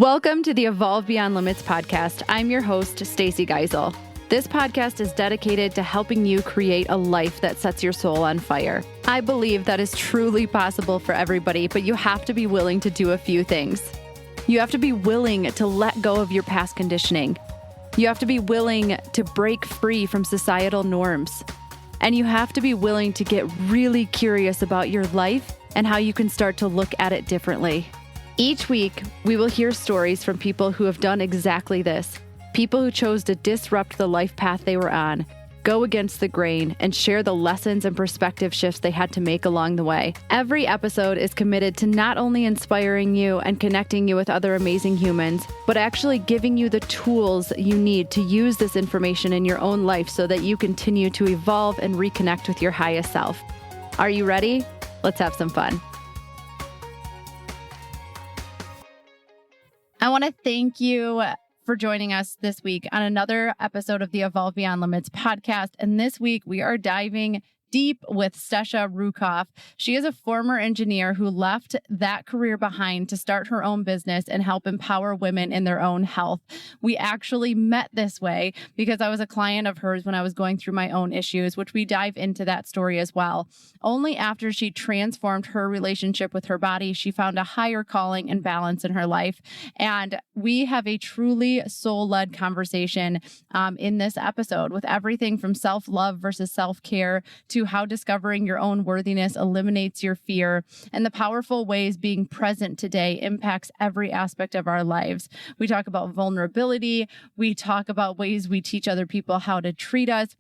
Welcome to the Evolve Beyond Limits podcast. I'm your host, Stacey Geisel. This podcast is dedicated to helping you create a life that sets your soul on fire. I believe that is truly possible for everybody, but you have to be willing to do a few things. You have to be willing to let go of your past conditioning. You have to be willing to break free from societal norms. And you have to be willing to get really curious about your life and how you can start to look at it differently. Each week, we will hear stories from people who have done exactly this. People who chose to disrupt the life path they were on, go against the grain, and share the lessons and perspective shifts they had to make along the way. Every episode is committed to not only inspiring you and connecting you with other amazing humans, but actually giving you the tools you need to use this information in your own life so that you continue to evolve and reconnect with your highest self. Are you ready? Let's have some fun. I want to thank you for joining us this week on another episode of the Evolve Beyond Limits podcast. And this week we are diving deep with Stesha Reukauf. She is a former engineer who left that career behind to start her own business and help empower women in their own health. We actually met this way because I was a client of hers when I was going through my own issues, which we dive into that story as well. Only after she transformed her relationship with her body, she found a higher calling and balance in her life. And we have a truly soul-led conversation in this episode with everything from self-love versus self-care to how discovering your own worthiness eliminates your fear and the powerful ways being present today impacts every aspect of our lives. We talk about vulnerability. We talk about ways we teach other people how to treat us.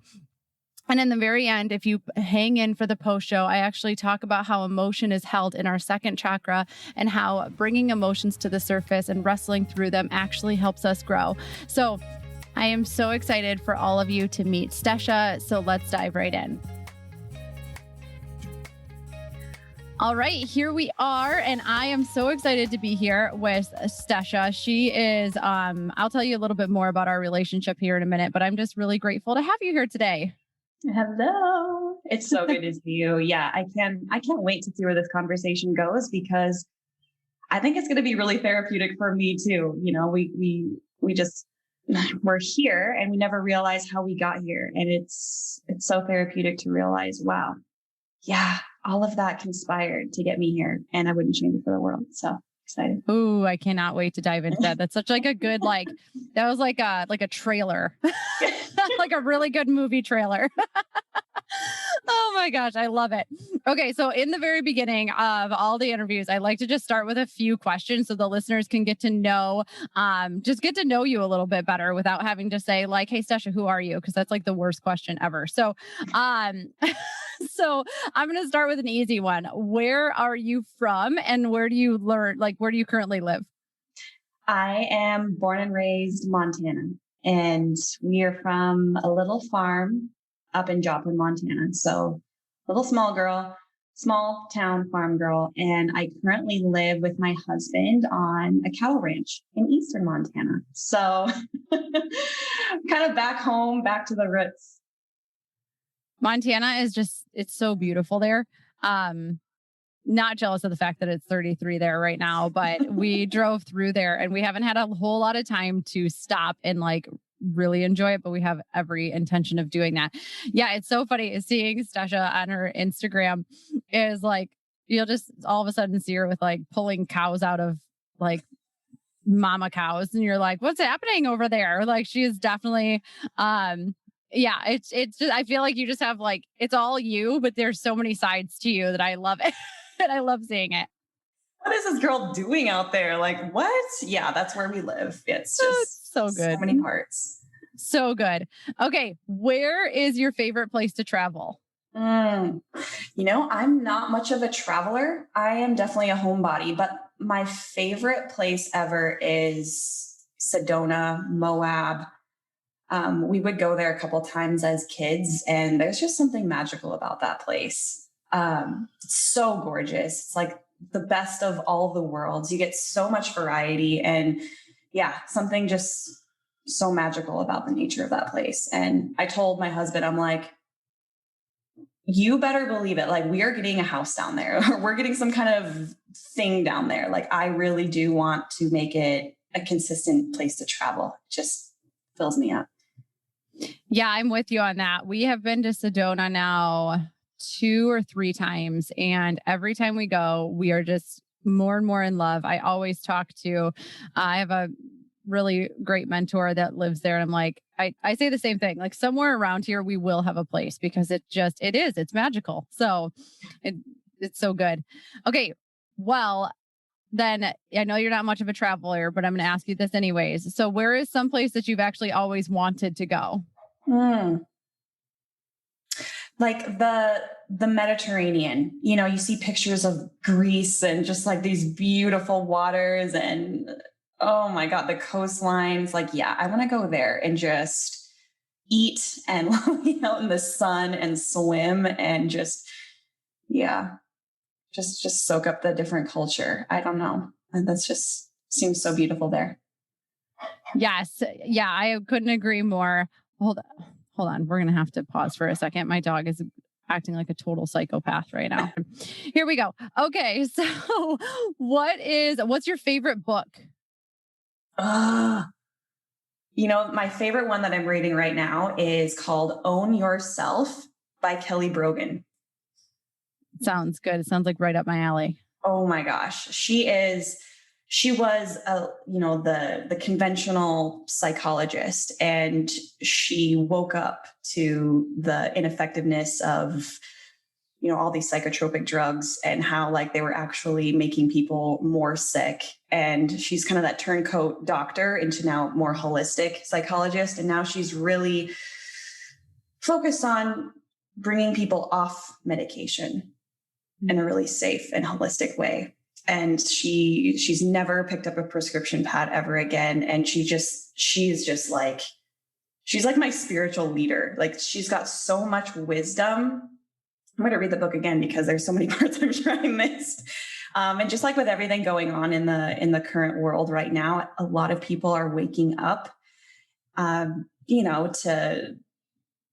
And in the very end, if you hang in for the post show, I actually talk about how emotion is held in our second chakra and how bringing emotions to the surface and wrestling through them actually helps us grow. So I am so excited for all of you to meet Stesha. So let's dive right in. All right, here we are, and I am so excited to be here with Stesha. She is, I'll tell you a little bit more about our relationship here in a minute, but I'm just really grateful to have you here today. Hello. It's so good to see you. Yeah, I can't wait to see where this conversation goes because I think it's going to be really therapeutic for me too. You know, we're here and we never realize how we got here. And it's so therapeutic to realize, wow, yeah, all of that conspired to get me here and I wouldn't change it for the world. So excited. Ooh, I cannot wait to dive into that. That's such like a good, that was like a trailer, like a really good movie trailer. Oh my gosh, I love it. Okay, so in the very beginning of all the interviews, I like to just start with a few questions so the listeners can get to know you a little bit better without having to say like, hey, Stesha, who are you? Because that's like the worst question ever. So, so I'm going to start with an easy one. Where are you from and where do you currently live? I am born and raised Montana, and we are from a little farm up in Joplin, Montana. So little small town farm girl. And I currently live with my husband on a cattle ranch in eastern Montana. So kind of back home, back to the roots. Montana is it's so beautiful there. Not jealous of the fact that it's 33 there right now, but we drove through there and we haven't had a whole lot of time to stop and really enjoy it, but we have every intention of doing that. Yeah, it's so funny seeing Stesha on her Instagram is you'll just all of a sudden see her with pulling cows out of mama cows and you're like, what's happening over there? She is definitely yeah, it's just I feel like you just have it's all you, but there's so many sides to you that I love it. And I love seeing it. What is this girl doing out there? What? Yeah, that's where we live. It's just so good. So many parts. So good. Okay. Where is your favorite place to travel? I'm not much of a traveler. I am definitely a homebody, but my favorite place ever is Sedona, Moab. We would go there a couple times as kids, and there's just something magical about that place. It's so gorgeous. It's like the best of all the worlds. You get so much variety and something just so magical about the nature of that place. And I told my husband, I'm like, you better believe it. We are getting a house down there or we're getting some kind of thing down there. I really do want to make it a consistent place to travel. It just fills me up. Yeah, I'm with you on that. We have been to Sedona now 2 or 3 times. And every time we go, we are just more and more in love. I always talk to, I have a really great mentor that lives there. And I'm like, I say the same thing, like somewhere around here, we will have a place because it's magical. So it's so good. Okay. Well, then I know you're not much of a traveler, but I'm going to ask you this anyways. So where is some place that you've actually always wanted to go? Like the Mediterranean, you see pictures of Greece and just like these beautiful waters and oh my God, the coastlines. Like, yeah, I want to go there and just eat and out in the sun and swim and just soak up the different culture. I don't know. And that's just seems so beautiful there. Yes. Yeah, I couldn't agree more. Hold on. We're going to have to pause for a second. My dog is acting like a total psychopath right now. Here we go. Okay. So what's your favorite book? My favorite one that I'm reading right now is called Own Yourself by Kelly Brogan. Sounds good. It sounds like right up my alley. Oh my gosh. She was the conventional psychologist, and she woke up to the ineffectiveness of all these psychotropic drugs and how like they were actually making people more sick. And she's kind of that turncoat doctor into now more holistic psychologist. And now she's really focused on bringing people off medication in a really safe and holistic way. And she's never picked up a prescription pad ever again. And she's like my spiritual leader. Like she's got so much wisdom. I'm going to read the book again because there's so many parts I'm sure I missed. And just like with everything going on in the current world right now, a lot of people are waking up,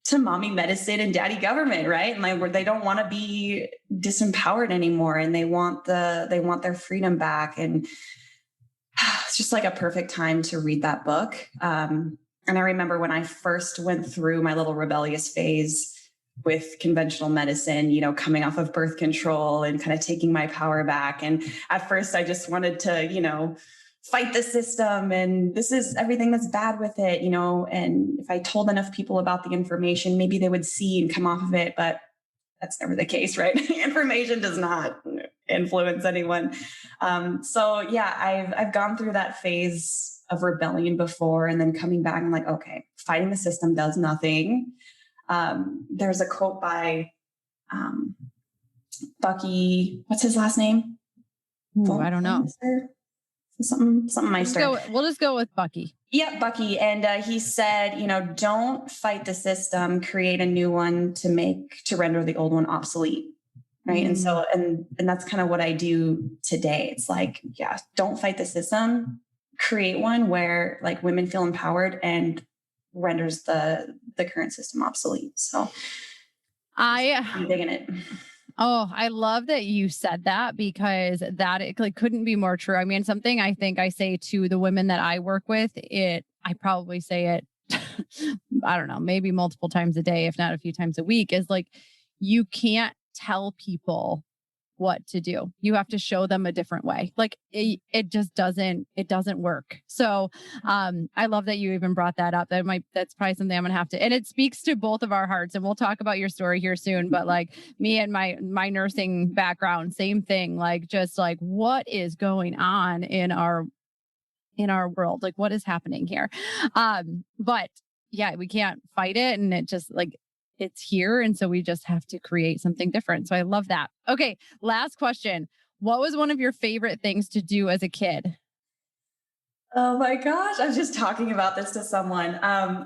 to mommy medicine and daddy government, right? And like where they don't want to be disempowered anymore, and they want their freedom back. And it's just like a perfect time to read that book. And I remember when I first went through my little rebellious phase with conventional medicine, coming off of birth control and kind of taking my power back. And at first I just wanted to, fight the system, and this is everything that's bad with it, and if I told enough people about the information, maybe they would see and come off of it, but that's never the case, right? Information does not influence anyone. So yeah, I've gone through that phase of rebellion before, and then coming back and like, okay, fighting the system does nothing. There's a quote by Bucky. What's his last name? Ooh, I don't know. Something Meister. We'll just go with Bucky. Yeah, Bucky. And he said, don't fight the system, create a new one to render the old one obsolete. Right. And so, and that's kind of what I do today. It's like, yeah, don't fight the system, create one where like women feel empowered and renders the current system obsolete. So I'm digging it. Oh, I love that you said that, because it couldn't be more true. I mean, something I think I say to the women that I work with, I probably say it, I don't know, maybe multiple times a day, if not a few times a week, is like, you can't tell people what to do. You have to show them a different way. Like it just doesn't work. So, I love that you even brought that up. That's probably something I'm going to have to, and it speaks to both of our hearts, and we'll talk about your story here soon. But like me and my nursing background, same thing, like just like what is going on in our world? Like what is happening here? But yeah, we can't fight it. And it just like, it's here. And so we just have to create something different. So I love that. Okay. Last question. What was one of your favorite things to do as a kid? Oh my gosh. I was just talking about this to someone.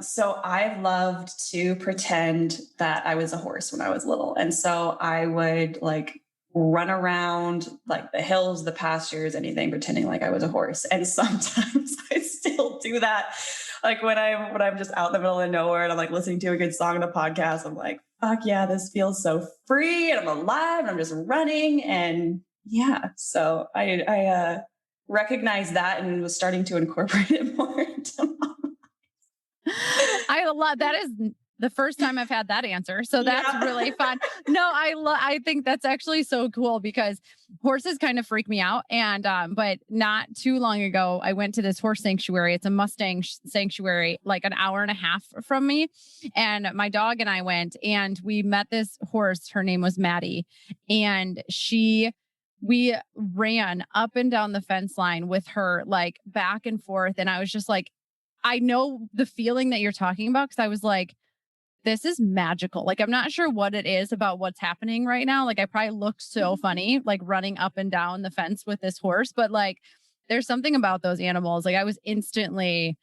So I loved to pretend that I was a horse when I was little. And so I would like run around like the hills, the pastures, anything, pretending like I was a horse. And sometimes I still do that. Like when I'm just out in the middle of nowhere and I'm like listening to a good song on a podcast, I'm like, fuck yeah, this feels so free and I'm alive and I'm just running. And yeah, so I recognized that and was starting to incorporate it more into my I love that is the first time I've had that answer. So that's Yeah. really fun. No, I think that's actually so cool because horses kind of freak me out. And but not too long ago, I went to this horse sanctuary. It's a Mustang sanctuary, like an hour and a half from me. And my dog and I went and we met this horse. Her name was Maddie. And we ran up and down the fence line with her, like back and forth. And I was just like, I know the feeling that you're talking about because I was like, this is magical. Like, I'm not sure what it is about what's happening right now. Like, I probably look so funny, like running up and down the fence with this horse, but like, there's something about those animals. Like, I was instantly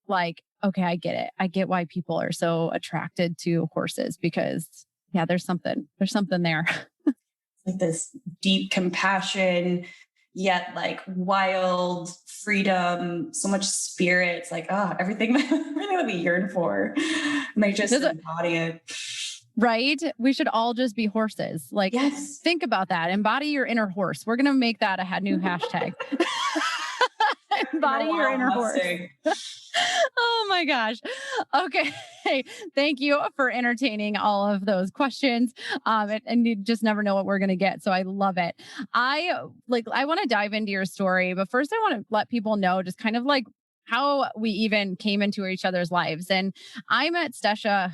like, okay, I get it. I get why people are so attracted to horses because, yeah, there's something there. Like this deep compassion, yet like wild freedom, so much spirit. It's like, everything that we yearn for. And they just embody it. Right? We should all just be horses. Like, yes. Think about that. Embody your inner horse. We're going to make that a new hashtag. Embody your inner horse. Oh my gosh. Okay. Thank you for entertaining all of those questions. And you just never know what we're going to get. So I love it. I want to dive into your story, but first I want to let people know just kind of like how we even came into each other's lives. And I met Stesha,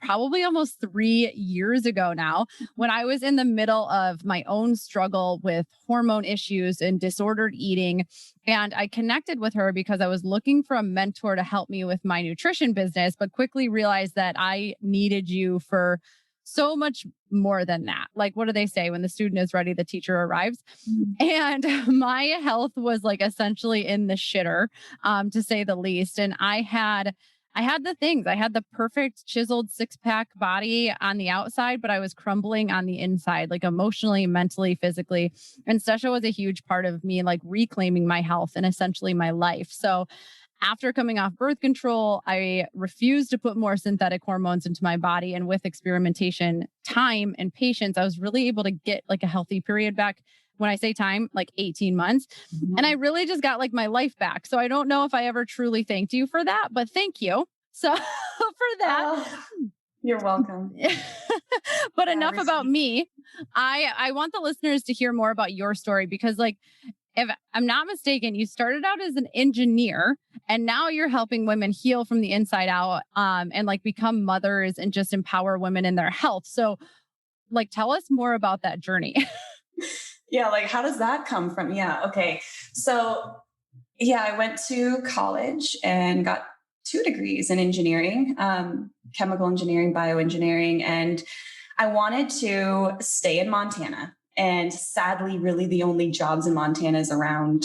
probably almost 3 years ago now, when I was in the middle of my own struggle with hormone issues and disordered eating. And I connected with her because I was looking for a mentor to help me with my nutrition business, but quickly realized that I needed you for so much more than that. Like, what do they say? When the student is ready, the teacher arrives. And my health was like essentially in the shitter, to say the least. And I had the things. I had the perfect chiseled 6-pack body on the outside, but I was crumbling on the inside, like emotionally, mentally, physically. And Stesha was a huge part of me, like reclaiming my health and essentially my life. So after coming off birth control, I refused to put more synthetic hormones into my body. And with experimentation, time, and patience, I was really able to get like a healthy period back. When I say time, like 18 months. Mm-hmm. And I really just got like my life back. So I don't know if I ever truly thanked you for that, but thank you. So for that. You're welcome. But enough about me. I want the listeners to hear more about your story because like, if I'm not mistaken, you started out as an engineer and now you're helping women heal from the inside out, and like become mothers and just empower women in their health. So like, tell us more about that journey. Yeah. Like, how does that come from? Yeah. Okay. So yeah, I went to college and got 2 degrees in engineering, chemical engineering, bioengineering. And I wanted to stay in Montana. And sadly, really the only jobs in Montana is around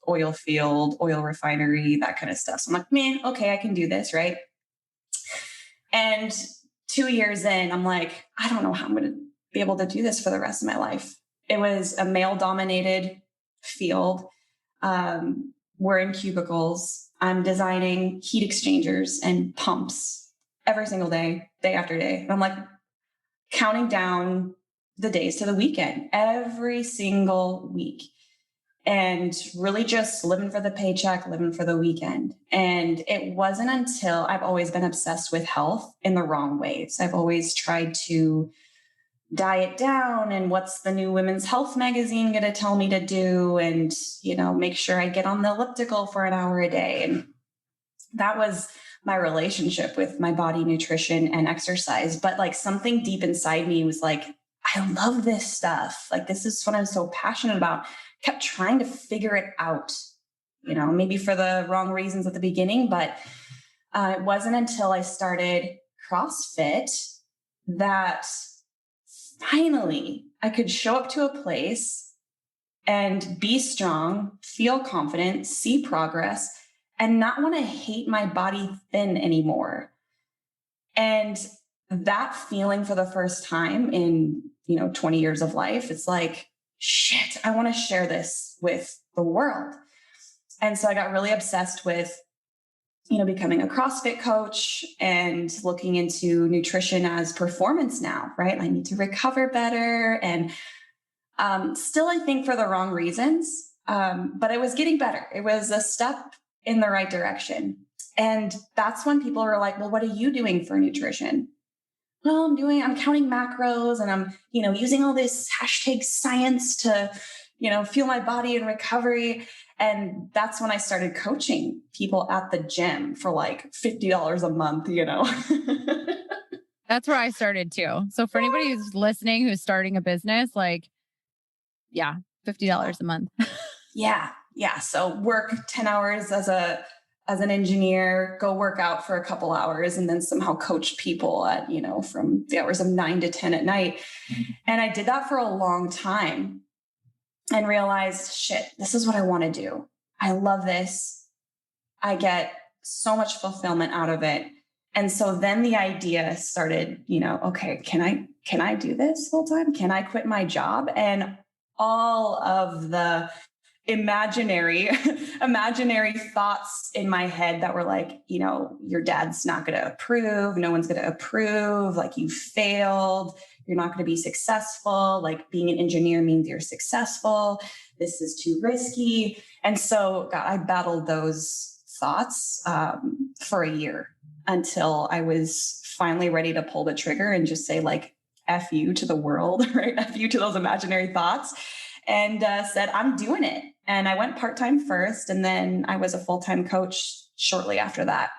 oil field, oil refinery, that kind of stuff. So I'm like, man, okay, I can do this. Right. And 2 years in, I'm like, I don't know how I'm going to be able to do this for the rest of my life. It was a male dominated field. We're in cubicles. I'm designing heat exchangers and pumps every single day, day after day. And I'm like counting down the days to the weekend every single week and really just living for the paycheck, living for the weekend. And it wasn't until I've always been obsessed with health in the wrong ways. I've always tried to diet down and what's the new women's health magazine going to tell me to do? And, make sure I get on the elliptical for an hour a day. And that was my relationship with my body, nutrition, and exercise. But like something deep inside me was like, I love this stuff. Like, this is what I'm so passionate about. Kept trying to figure it out, maybe for the wrong reasons at the beginning, but it wasn't until I started CrossFit that finally I could show up to a place and be strong, feel confident, see progress, and not want to hate my body thin anymore. And that feeling for the first time in, 20 years of life, it's like, shit, I want to share this with the world. And so I got really obsessed with, becoming a CrossFit coach and looking into nutrition as performance now, right? I need to recover better. And still, I think for the wrong reasons. But it was getting better. It was a step in the right direction. And that's when people are like, well, what are you doing for nutrition? Well, I'm counting macros and I'm, using all this hashtag science to, fuel my body in recovery. And that's when I started coaching people at the gym for like $50 a month, That's where I started too. So for anybody who's listening, who's starting a business, like, yeah, $50 a month. Yeah. So work 10 hours as an engineer, go work out for a couple hours, and then somehow coach people at, from the hours of 9 to 10 at night. And I did that for a long time and realized, shit, this is what I want to do. I love this. I get so much fulfillment out of it. And so then the idea started, okay, can I do this full time? Can I quit my job? And all of the imaginary thoughts in my head that were like, your dad's not going to approve. No one's going to approve. Like, you failed. You're not going to be successful. Like, being an engineer means you're successful. This is too risky. And so, God, I battled those thoughts for a year until I was finally ready to pull the trigger and just say, like, F you to the world, right? F you to those imaginary thoughts. And said, I'm doing it. And I went part-time first, and then I was a full-time coach shortly after that.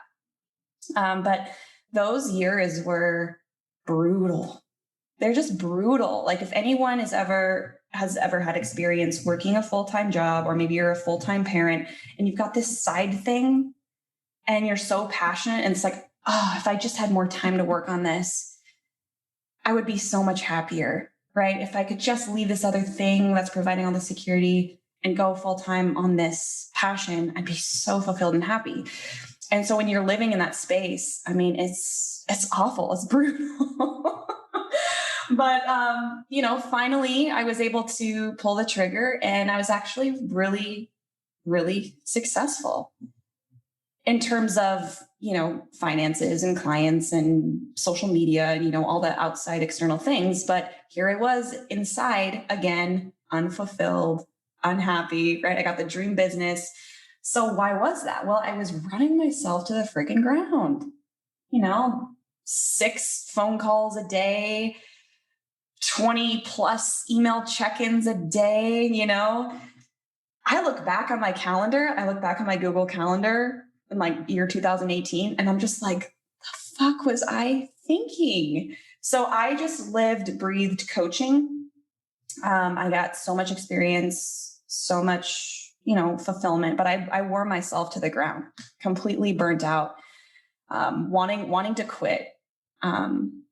But those years were brutal. They're just brutal. Like, if anyone has ever had experience working a full-time job, or maybe you're a full-time parent and you've got this side thing and you're so passionate, and it's like, oh, if I just had more time to work on this, I would be so much happier. Right? If I could just leave this other thing that's providing all the security and go full time on this passion, I'd be so fulfilled and happy. And so when you're living in that space, I mean, it's awful. It's brutal. But, finally I was able to pull the trigger, and I was actually really, really successful in terms of, finances and clients and social media and, all the outside external things. But here I was inside again, unfulfilled, unhappy, right? I got the dream business. So why was that? Well, I was running myself to the freaking ground, 6 phone calls a day, 20 plus email check-ins a day. I look back on my calendar. I look back on my Google Calendar in like year 2018. And I'm just like, the fuck was I thinking? So I just lived, breathed coaching. I got so much experience, so much, fulfillment, but I wore myself to the ground, completely burnt out, wanting to quit, and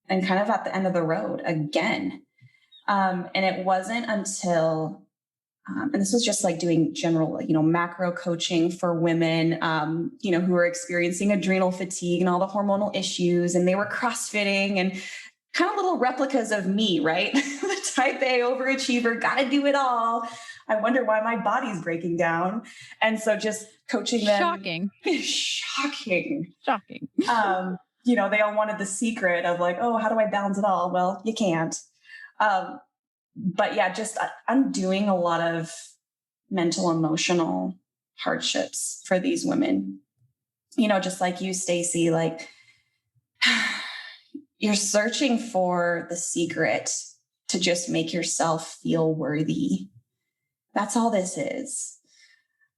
kind of at the end of the road again. And it wasn't until and this was just like doing general, macro coaching for women, who were experiencing adrenal fatigue and all the hormonal issues, and they were CrossFitting and kind of little replicas of me, right? The type A overachiever, got to do it all. I wonder why my body's breaking down. And so just coaching them. Shocking. They all wanted the secret of like, oh, how do I balance it all? Well, you can't. But yeah, just undoing a lot of mental, emotional hardships for these women. Just like you, Stacey, like you're searching for the secret to just make yourself feel worthy. That's all this is.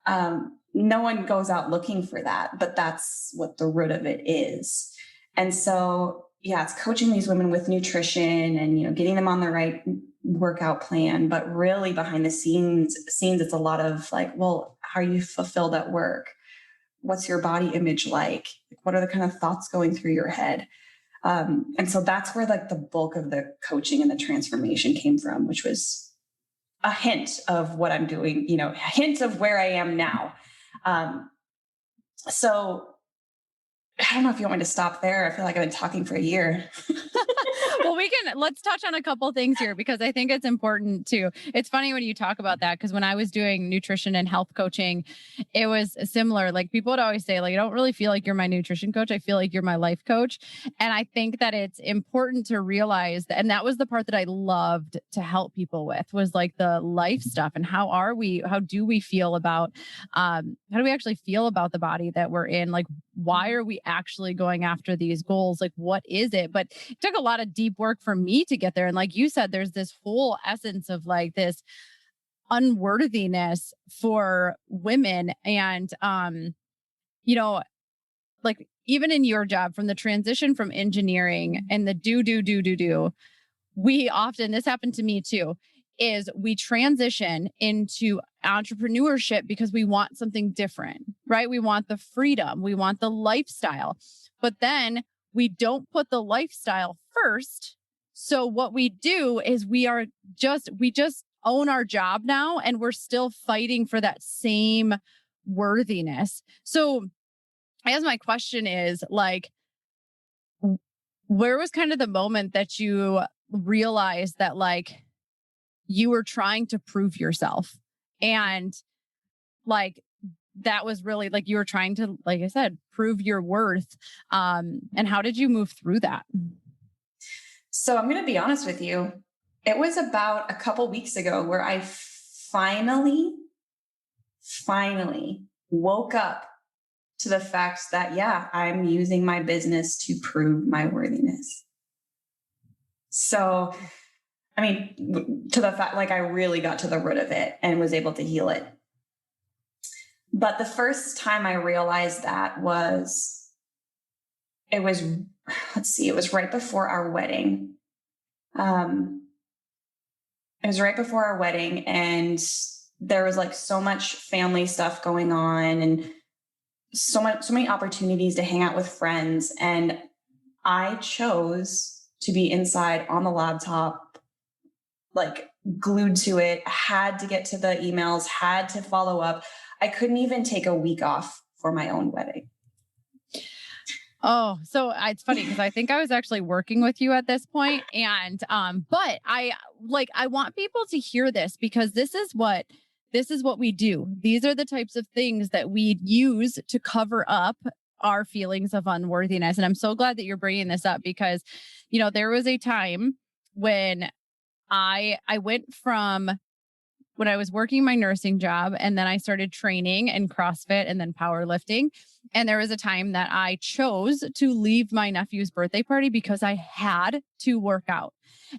No one goes out looking for that, but that's what the root of it is. And so, yeah, it's coaching these women with nutrition and, getting them on the right workout plan, but really behind the scenes, it's a lot of like, well, how are you fulfilled at work? What's your body image like? What are the kind of thoughts going through your head? And so that's where like the bulk of the coaching and the transformation came from, which was a hint of what I'm doing, a hint of where I am now. So I don't know if you want me to stop there. I feel like I've been talking for a year. Well, let's touch on a couple things here because I think it's important too. It's funny when you talk about that because when I was doing nutrition and health coaching, it was similar. Like people would always say, like, I don't really feel like you're my nutrition coach. I feel like you're my life coach. And I think that it's important to realize that, and that was the part that I loved to help people with was like the life stuff and how do we feel about, how do we actually feel about the body that we're in? Like, why are we actually going after these goals? Like, what is it? But it took a lot of deep work for me to get there. And like you said, there's this whole essence of like this unworthiness for women. And, like even in your job from the transition from engineering and the do, we often, this happened to me too, is we transition into entrepreneurship because we want something different, right? We want the freedom, we want the lifestyle, but then we don't put the lifestyle first. So what we do is we just own our job now and we're still fighting for that same worthiness. So I guess my question is like, where was kind of the moment that you realized that like you were trying to prove yourself and like that was really like you were trying to, like I said, prove your worth. And how did you move through that? So I'm going to be honest with you. It was about a couple weeks ago where I finally woke up to the fact that, yeah, I'm using my business to prove my worthiness. So, I mean, to the fact, like I really got to the root of it and was able to heal it. But the first time I realized that it was right before our wedding. It was right before our wedding and there was like so much family stuff going on and so many opportunities to hang out with friends. And I chose to be inside on the laptop, like glued to it, had to get to the emails, had to follow up. I couldn't even take a week off for my own wedding. Oh, so it's funny because I think I was actually working with you at this point. And, but I want people to hear this because this is what we do. These are the types of things that we use to cover up our feelings of unworthiness. And I'm so glad that you're bringing this up because, there was a time when I went from when I was working my nursing job and then I started training in CrossFit and then powerlifting. And there was a time that I chose to leave my nephew's birthday party because I had to work out.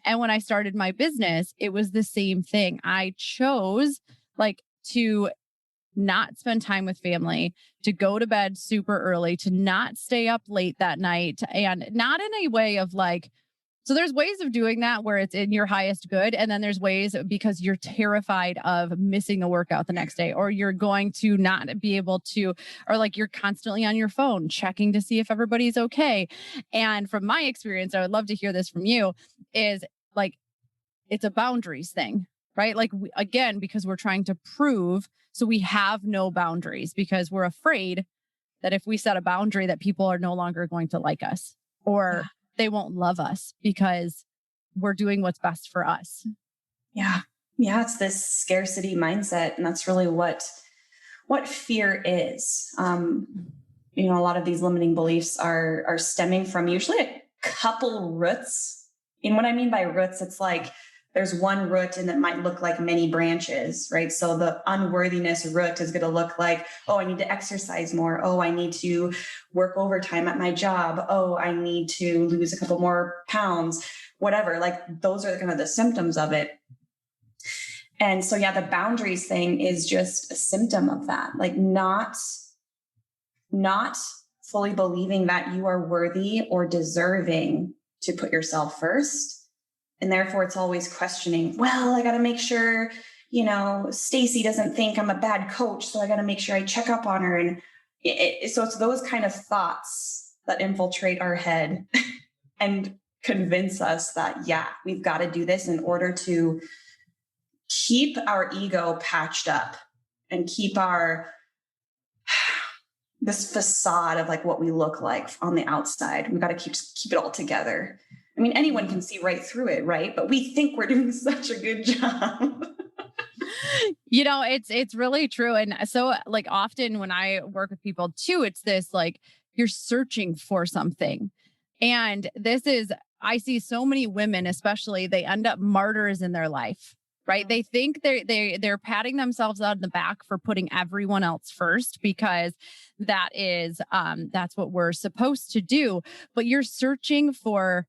And when I started my business, it was the same thing. I chose to not spend time with family, to go to bed super early, to not stay up late that night, and not in a way of like, so there's ways of doing that where it's in your highest good. And then there's ways because you're terrified of missing the workout the next day, or you're going to not be able to, or like you're constantly on your phone checking to see if everybody's okay. And from my experience, I would love to hear this from you, is like, it's a boundaries thing, right? Like again, because we're trying to prove, so we have no boundaries because we're afraid that if we set a boundary that people are no longer going to like us or they won't love us because we're doing what's best for us. Yeah. Yeah. It's this scarcity mindset. And that's really what fear is. A lot of these limiting beliefs are stemming from usually a couple roots. And what I mean by roots, it's like there's one root and it might look like many branches, right? So the unworthiness root is going to look like, oh, I need to exercise more. Oh, I need to work overtime at my job. Oh, I need to lose a couple more pounds, whatever. Like those are kind of the symptoms of it. And so, yeah, the boundaries thing is just a symptom of that. Like not fully believing that you are worthy or deserving to put yourself first. And therefore it's always questioning, well, I got to make sure, Stacy doesn't think I'm a bad coach. So I got to make sure I check up on her. And so it's those kind of thoughts that infiltrate our head and convince us that, yeah, we've got to do this in order to keep our ego patched up and keep this facade of like what we look like on the outside. We've got to keep it all together. I mean, anyone can see right through it, right? But we think we're doing such a good job. It's really true. And so like often when I work with people too, it's this like you're searching for something. And I see so many women, especially, they end up martyrs in their life, right? They think they're patting themselves on the back for putting everyone else first because that's what we're supposed to do. But you're searching for,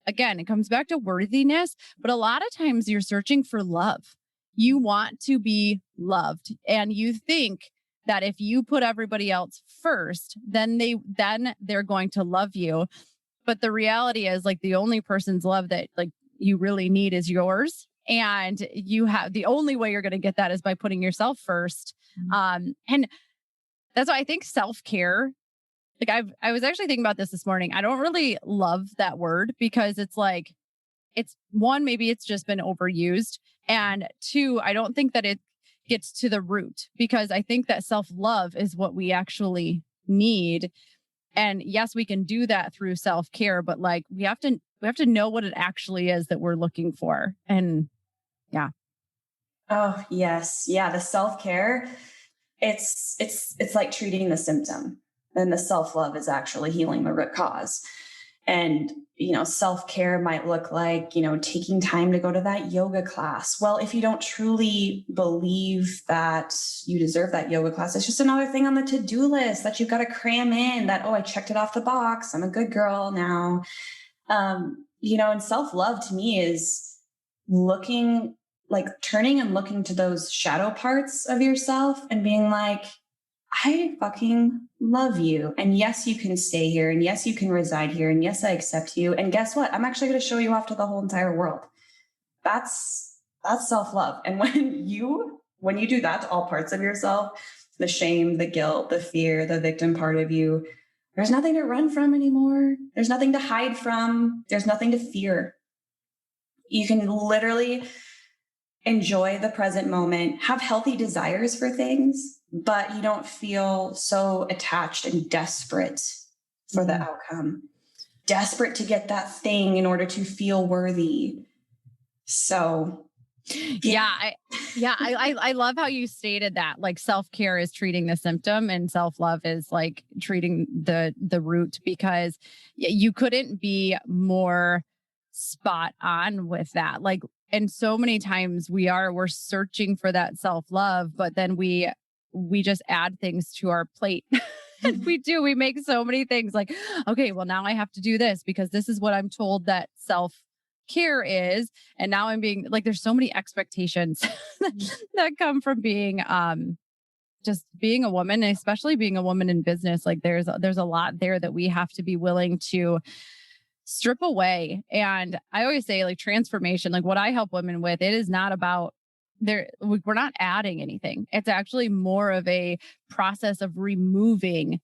again, it comes back to worthiness, but a lot of times you're searching for love. You want to be loved, and you think that if you put everybody else first, then they're going to love you. But the reality is, like, the only person's love that like you really need is yours. And the only way you're going to get that is by putting yourself first. And that's why I think self-care, like I was actually thinking about this morning. I don't really love that word because it's like, it's one, maybe it's just been overused. And two, I don't think that it gets to the root, because I think that self-love is what we actually need. And yes, we can do that through self-care, but like we have to know what it actually is that we're looking for. And yeah. Oh, yes. Yeah. The self-care, it's like treating the symptom, and the self-love is actually healing the root cause. And, self-care might look like, taking time to go to that yoga class. Well, if you don't truly believe that you deserve that yoga class, it's just another thing on the to-do list that you've got to cram in that, oh, I checked it off the box. I'm a good girl now. And self-love to me is turning and looking to those shadow parts of yourself and being like, I fucking love you. And yes, you can stay here. And yes, you can reside here. And yes, I accept you. And guess what? I'm actually going to show you off to the whole entire world. That's self-love. And when you do that to all parts of yourself, the shame, the guilt, the fear, the victim part of you, there's nothing to run from anymore. There's nothing to hide from. There's nothing to fear. You can literally enjoy the present moment, have healthy desires for things, but you don't feel so attached and desperate for the outcome, desperate to get that thing in order to feel worthy. So I love how you stated that, like, self-care is treating the symptom and self-love is like treating the root, because you couldn't be more spot on with that. Like, and so many times we're searching for that self-love, but then we just add things to our plate. And we make so many things like, okay, well, now I have to do this because this is what I'm told that self-care is. And now I'm being like, there's so many expectations that come from being, just being a woman, and especially being a woman in business. Like there's a lot there that we have to be willing to strip away. And I always say, like, transformation, like what I help women with, it is not about we're not adding anything. It's actually more of a process of removing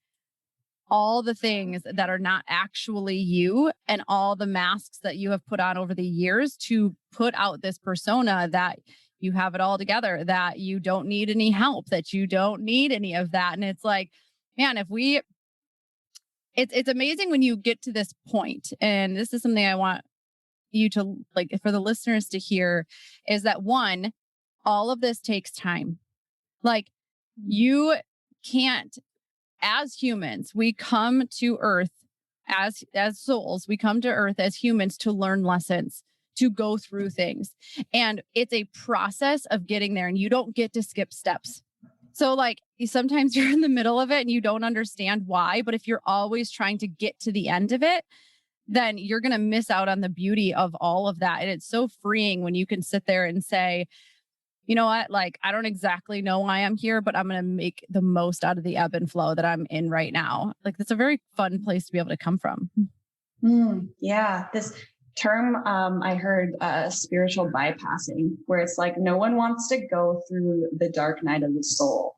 all the things that are not actually you and all the masks that you have put on over the years to put out this persona that you have it all together, that you don't need any help, that you don't need any of that. And it's like, man, it's amazing when you get to this point. And this is something I want you to, like, for the listeners to hear, is that one, all of this takes time. Like, you can't, as humans, we come to earth as souls, we come to earth as humans to learn lessons, to go through things. And it's a process of getting there, and you don't get to skip steps. So like sometimes you're in the middle of it and you don't understand why, but if you're always trying to get to the end of it, then you're going to miss out on the beauty of all of that. And it's so freeing when you can sit there and say, you know what, like, I don't exactly know why I'm here, but I'm going to make the most out of the ebb and flow that I'm in right now. Like, that's a very fun place to be able to come from. Yeah. This term, I heard spiritual bypassing, where it's like, no one wants to go through the dark night of the soul.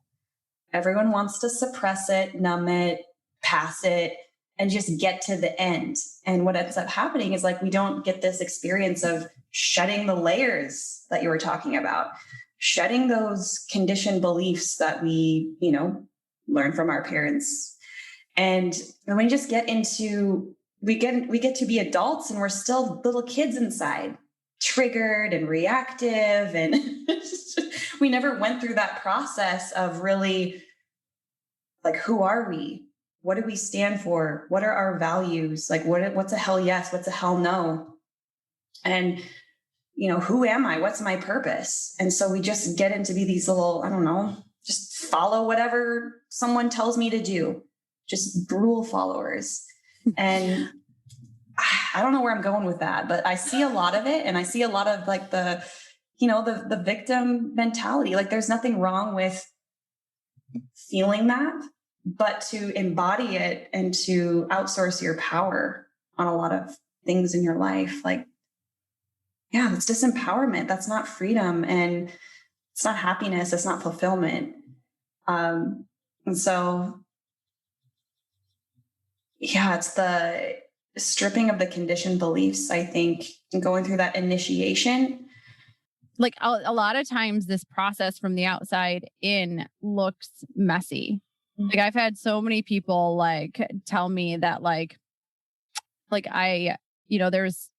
Everyone wants to suppress it, numb it, pass it, and just get to the end. And what ends up happening is, like, we don't get this experience of shedding the layers that you were talking about, shedding those conditioned beliefs that we, learn from our parents. And when we just get into we get to be adults and we're still little kids inside, triggered and reactive. And we never went through that process of really like, who are we? What do we stand for? What are our values? Like, what's a hell yes? What's a hell no? And, who am I? What's my purpose? And so we just get into be these little, I don't know, just follow whatever someone tells me to do, just rule followers. And I don't know where I'm going with that, but I see a lot of it. And I see a lot of like the victim mentality. Like there's nothing wrong with feeling that, but to embody it and to outsource your power on a lot of things in your life, like, yeah, that's disempowerment. That's not freedom. And it's not happiness. It's not fulfillment. And so, yeah, it's the stripping of the conditioned beliefs, I think, and going through that initiation. Like a lot of times this process from the outside in looks messy. Mm-hmm. Like I've had so many people like tell me that like I, there's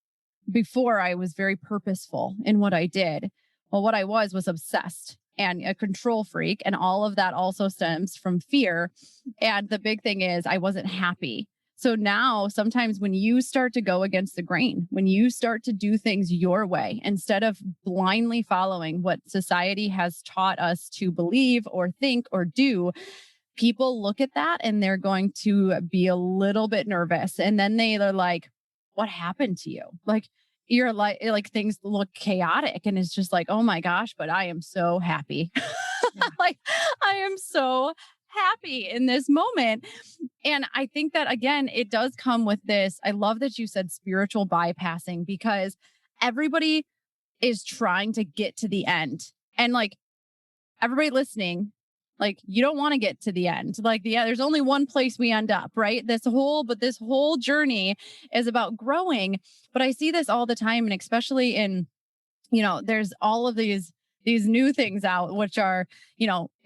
before I was very purposeful in what I did. Well, what I was obsessed and a control freak. And all of that also stems from fear. And the big thing is I wasn't happy. So now sometimes when you start to go against the grain, when you start to do things your way, instead of blindly following what society has taught us to believe or think or do, people look at that and they're going to be a little bit nervous. And then they're like, what happened to you? Like, you're like things look chaotic and it's just like, oh my gosh, but I am so happy. Yeah. Like I am so happy in this moment. And I think that again, it does come with this. I love that you said spiritual bypassing because everybody is trying to get to the end. And like everybody listening, like you don't want to get to the end. Like there's only one place we end up, right? This whole journey is about growing. But I see this all the time. And especially in, there's all of these new things out, which are,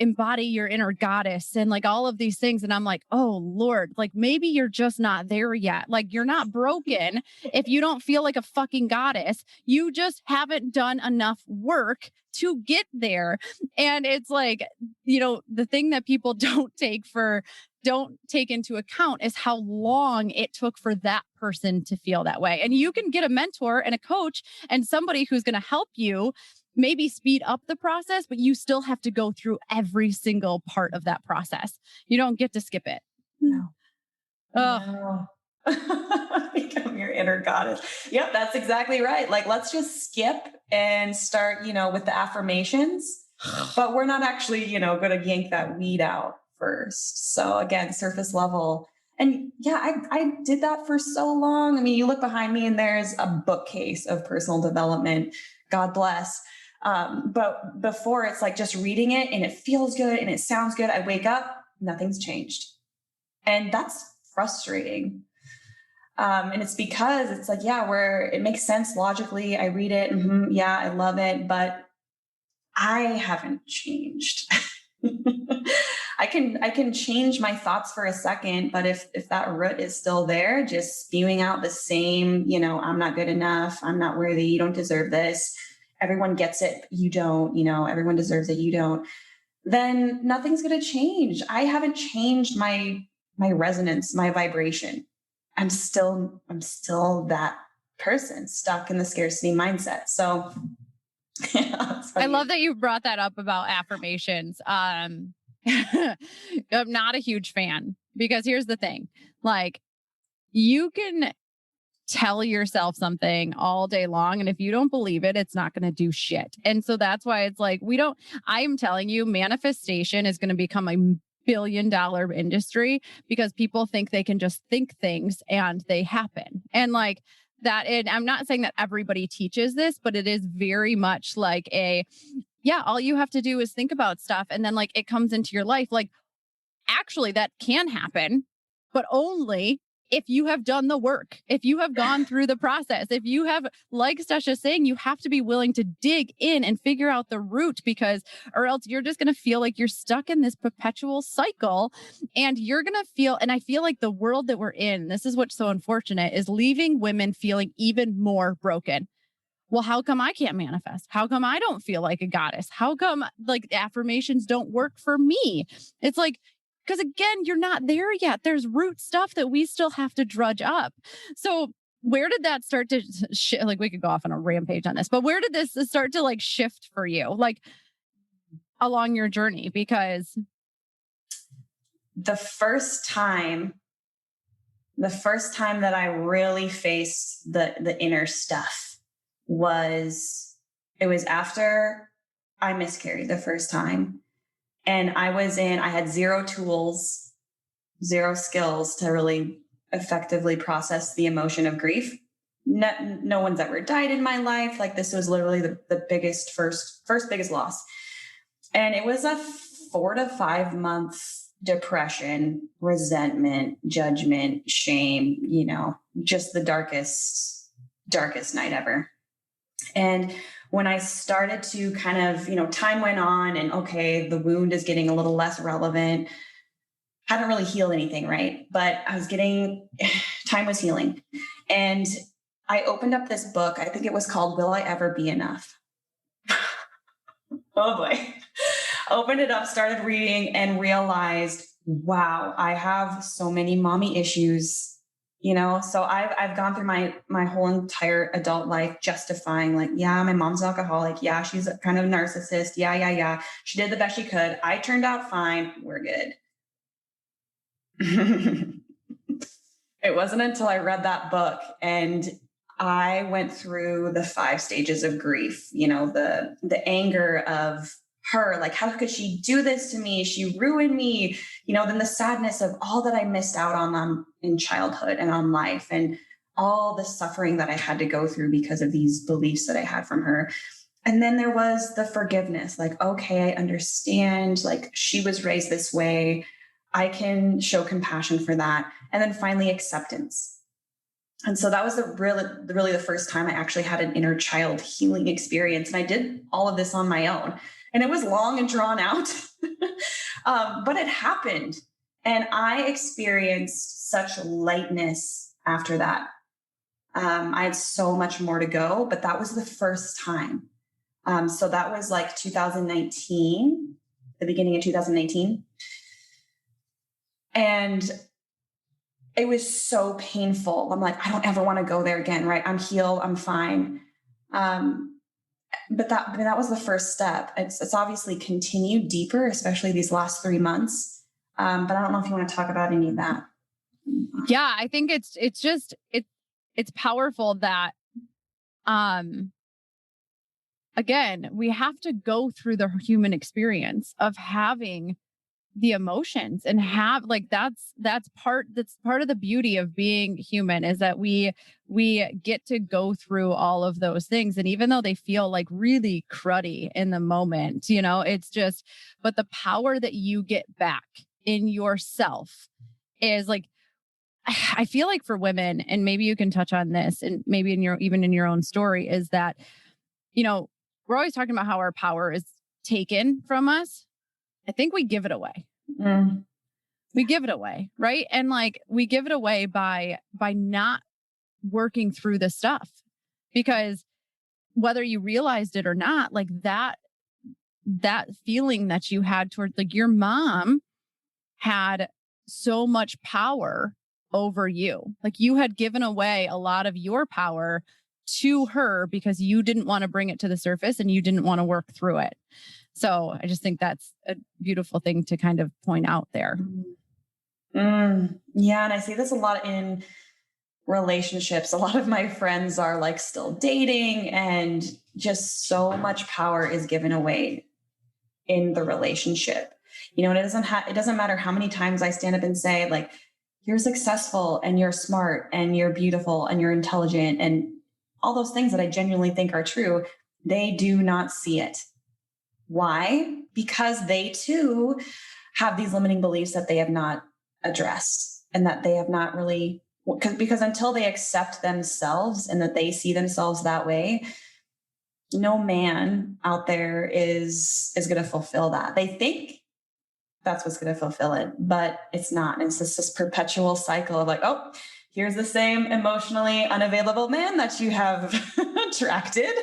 embody your inner goddess and like all of these things. And I'm like, oh Lord, like maybe you're just not there yet. Like you're not broken if you don't feel like a fucking goddess. You just haven't done enough work to get there. And it's like, the thing that people don't take into account is how long it took for that person to feel that way. And you can get a mentor and a coach and somebody who's going to help you maybe speed up the process, but you still have to go through every single part of that process. You don't get to skip it. No. No. Become your inner goddess. Yep, that's exactly right. Like, let's just skip and start, with the affirmations, but we're not actually, going to yank that weed out first. So again, surface level. And yeah, I did that for so long. I mean, you look behind me and there's a bookcase of personal development. God bless. But before it's like just reading it and it feels good and it sounds good. I wake up, nothing's changed. And that's frustrating. And it's because it's like, yeah, where it makes sense logically. I read it. Mm-hmm, yeah, I love it, but I haven't changed. I can change my thoughts for a second, but if that root is still there, just spewing out the same, I'm not good enough. I'm not worthy. You don't deserve this. Everyone gets it. You don't, everyone deserves it. You don't, then nothing's going to change. I haven't changed my resonance, my vibration. I'm still that person stuck in the scarcity mindset. So yeah, I love that you brought that up about affirmations. I'm not a huge fan because here's the thing, like you can tell yourself something all day long. And if you don't believe it, it's not going to do shit. And so that's why it's like, I'm telling you, manifestation is going to become a billion-dollar industry because people think they can just think things and they happen. And like that, and I'm not saying that everybody teaches this, but it is very much like all you have to do is think about stuff. And then like it comes into your life. Like actually that can happen, but only if you have done the work, if you have gone through the process, if you have, like Stesha's saying, you have to be willing to dig in and figure out the root, because, or else you're just going to feel like you're stuck in this perpetual cycle, and you're going to feel, and I feel like the world that we're in, this is what's so unfortunate, is leaving women feeling even more broken. Well, how come I can't manifest? How come I don't feel like a goddess? How come like affirmations don't work for me? It's like, because again, you're not there yet. There's root stuff that we still have to drudge up. So where did that start to like, we could go off on a rampage on this, but where did this start to like shift for you, like along your journey? Because the first time that I really faced the inner stuff was after I miscarried the first time. And I had zero tools, zero skills to really effectively process the emotion of grief. No one's ever died in my life. Like, this was literally the biggest, first biggest loss. And it was a 4 to 5 month depression, resentment, judgment, shame, just the darkest night ever. And when I started to kind of, time went on and okay, the wound is getting a little less relevant. Hadn't really healed anything, right? But time was healing. And I opened up this book. I think it was called Will I Ever Be Enough? Oh boy. Opened it up, started reading, and realized, wow, I have so many mommy issues. So I've gone through my whole entire adult life justifying, like, yeah, my mom's an alcoholic. Yeah, she's a kind of narcissist. Yeah. She did the best she could. I turned out fine. We're good. It wasn't until I read that book and I went through the 5 stages of grief, the anger of her, like, how could she do this to me? She ruined me, then the sadness of all that I missed out on in childhood and on life, and all the suffering that I had to go through because of these beliefs that I had from her. And then there was the forgiveness, like, okay, I understand, like, she was raised this way. I can show compassion for that. And then finally acceptance. And so that was really the first time I actually had an inner child healing experience. And I did all of this on my own. And it was long and drawn out, but it happened. And I experienced such lightness after that. I had so much more to go, but that was the first time. So that was like 2019, the beginning of 2019. And it was so painful. I'm like, I don't ever want to go there again, right? I'm healed. I'm fine. But that was the first step. It's obviously continued deeper, especially these last 3 months. But I don't know if you want to talk about any of that. Yeah, I think it's powerful that, again, we have to go through the human experience of having the emotions and have, like, that's part of the beauty of being human, is that we get to go through all of those things. And even though they feel like really cruddy in the moment, it's just, but the power that you get back in yourself is like, I feel like for women, and maybe you can touch on this, and maybe even in your own story, is that, we're always talking about how our power is taken from us. I think we give it away. We give it away, right? And like, we give it away by not working through the stuff, because whether you realized it or not, like that feeling that you had towards, like, your mom had so much power over you. Like, you had given away a lot of your power to her because you didn't want to bring it to the surface and you didn't want to work through it. So I just think that's a beautiful thing to kind of point out there. Yeah. And I see this a lot in relationships. A lot of my friends are like still dating, and just so much power is given away in the relationship. And it doesn't matter how many times I stand up and say, like, you're successful and you're smart and you're beautiful and you're intelligent and all those things that I genuinely think are true. They do not see it. Why? Because they too have these limiting beliefs that they have not addressed and that they have not really because until they accept themselves and that they see themselves that way, no man out there is going to fulfill that. They think that's what's going to fulfill it, but it's not. It's just this perpetual cycle of like, oh, here's the same emotionally unavailable man that you have attracted.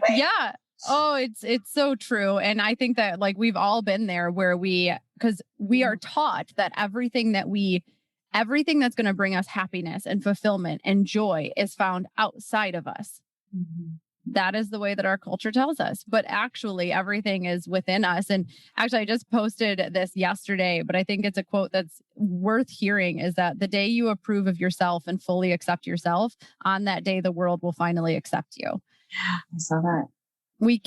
Yeah. Oh, it's so true. And I think that like we've all been there where because we are taught that everything that's going to bring us happiness and fulfillment and joy is found outside of us. Mm-hmm. That is the way that our culture tells us, but actually everything is within us. And actually I just posted this yesterday, but I think it's a quote that's worth hearing, is that the day you approve of yourself and fully accept yourself, on that day, the world will finally accept you. Yeah, I saw that. We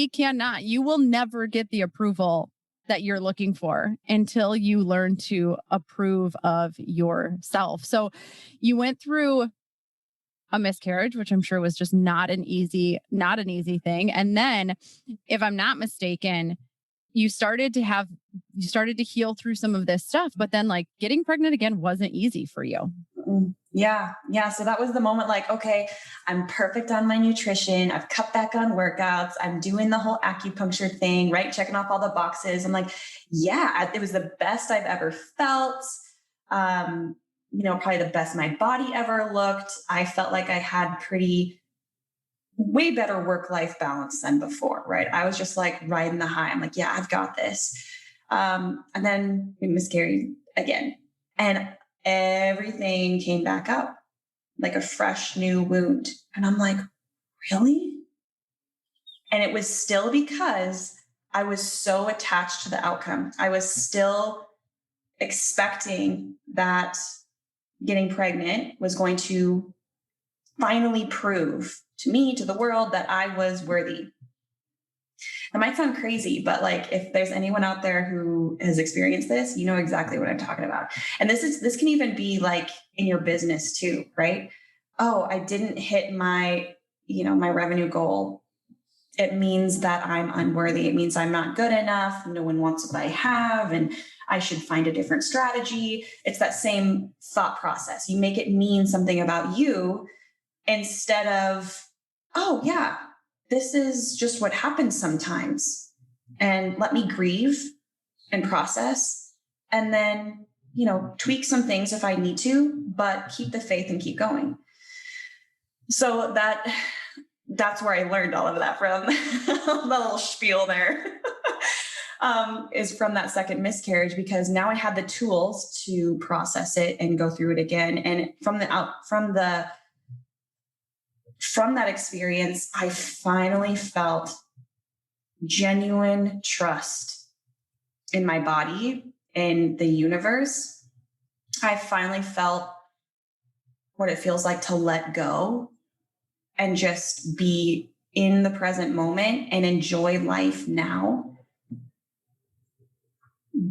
cannot, you will never get the approval that you're looking for until you learn to approve of yourself. So you went through a miscarriage, which I'm sure was just not an easy thing. And then, if I'm not mistaken, you started to heal through some of this stuff, but then like getting pregnant again wasn't easy for you. Yeah. So that was the moment like, okay, I'm perfect on my nutrition. I've cut back on workouts. I'm doing the whole acupuncture thing, right? Checking off all the boxes. I'm like, yeah, it was the best I've ever felt. Probably the best my body ever looked. I felt like I had way better work-life balance than before, right? I was just like riding the high. I'm like, yeah, I've got this. And then we miscarried again. And everything came back up like a fresh new wound. And I'm like, really? And it was still because I was so attached to the outcome. I was still expecting that getting pregnant was going to finally prove to me, to the world, that I was worthy. It might sound crazy, but like if there's anyone out there who has experienced this, you know exactly what I'm talking about. And this can even be like in your business too, right? Oh, I didn't hit my revenue goal. It means that I'm unworthy. It means I'm not good enough. No one wants what I have, and I should find a different strategy. It's that same thought process. You make it mean something about you instead of, oh yeah, this is just what happens sometimes. And let me grieve and process, and then, tweak some things if I need to, but keep the faith and keep going. So that's where I learned all of that from. The little spiel there is from that second miscarriage, because now I had the tools to process it and go through it again. And from that experience, I finally felt genuine trust in my body, in the universe. I finally felt what it feels like to let go and just be in the present moment and enjoy life now.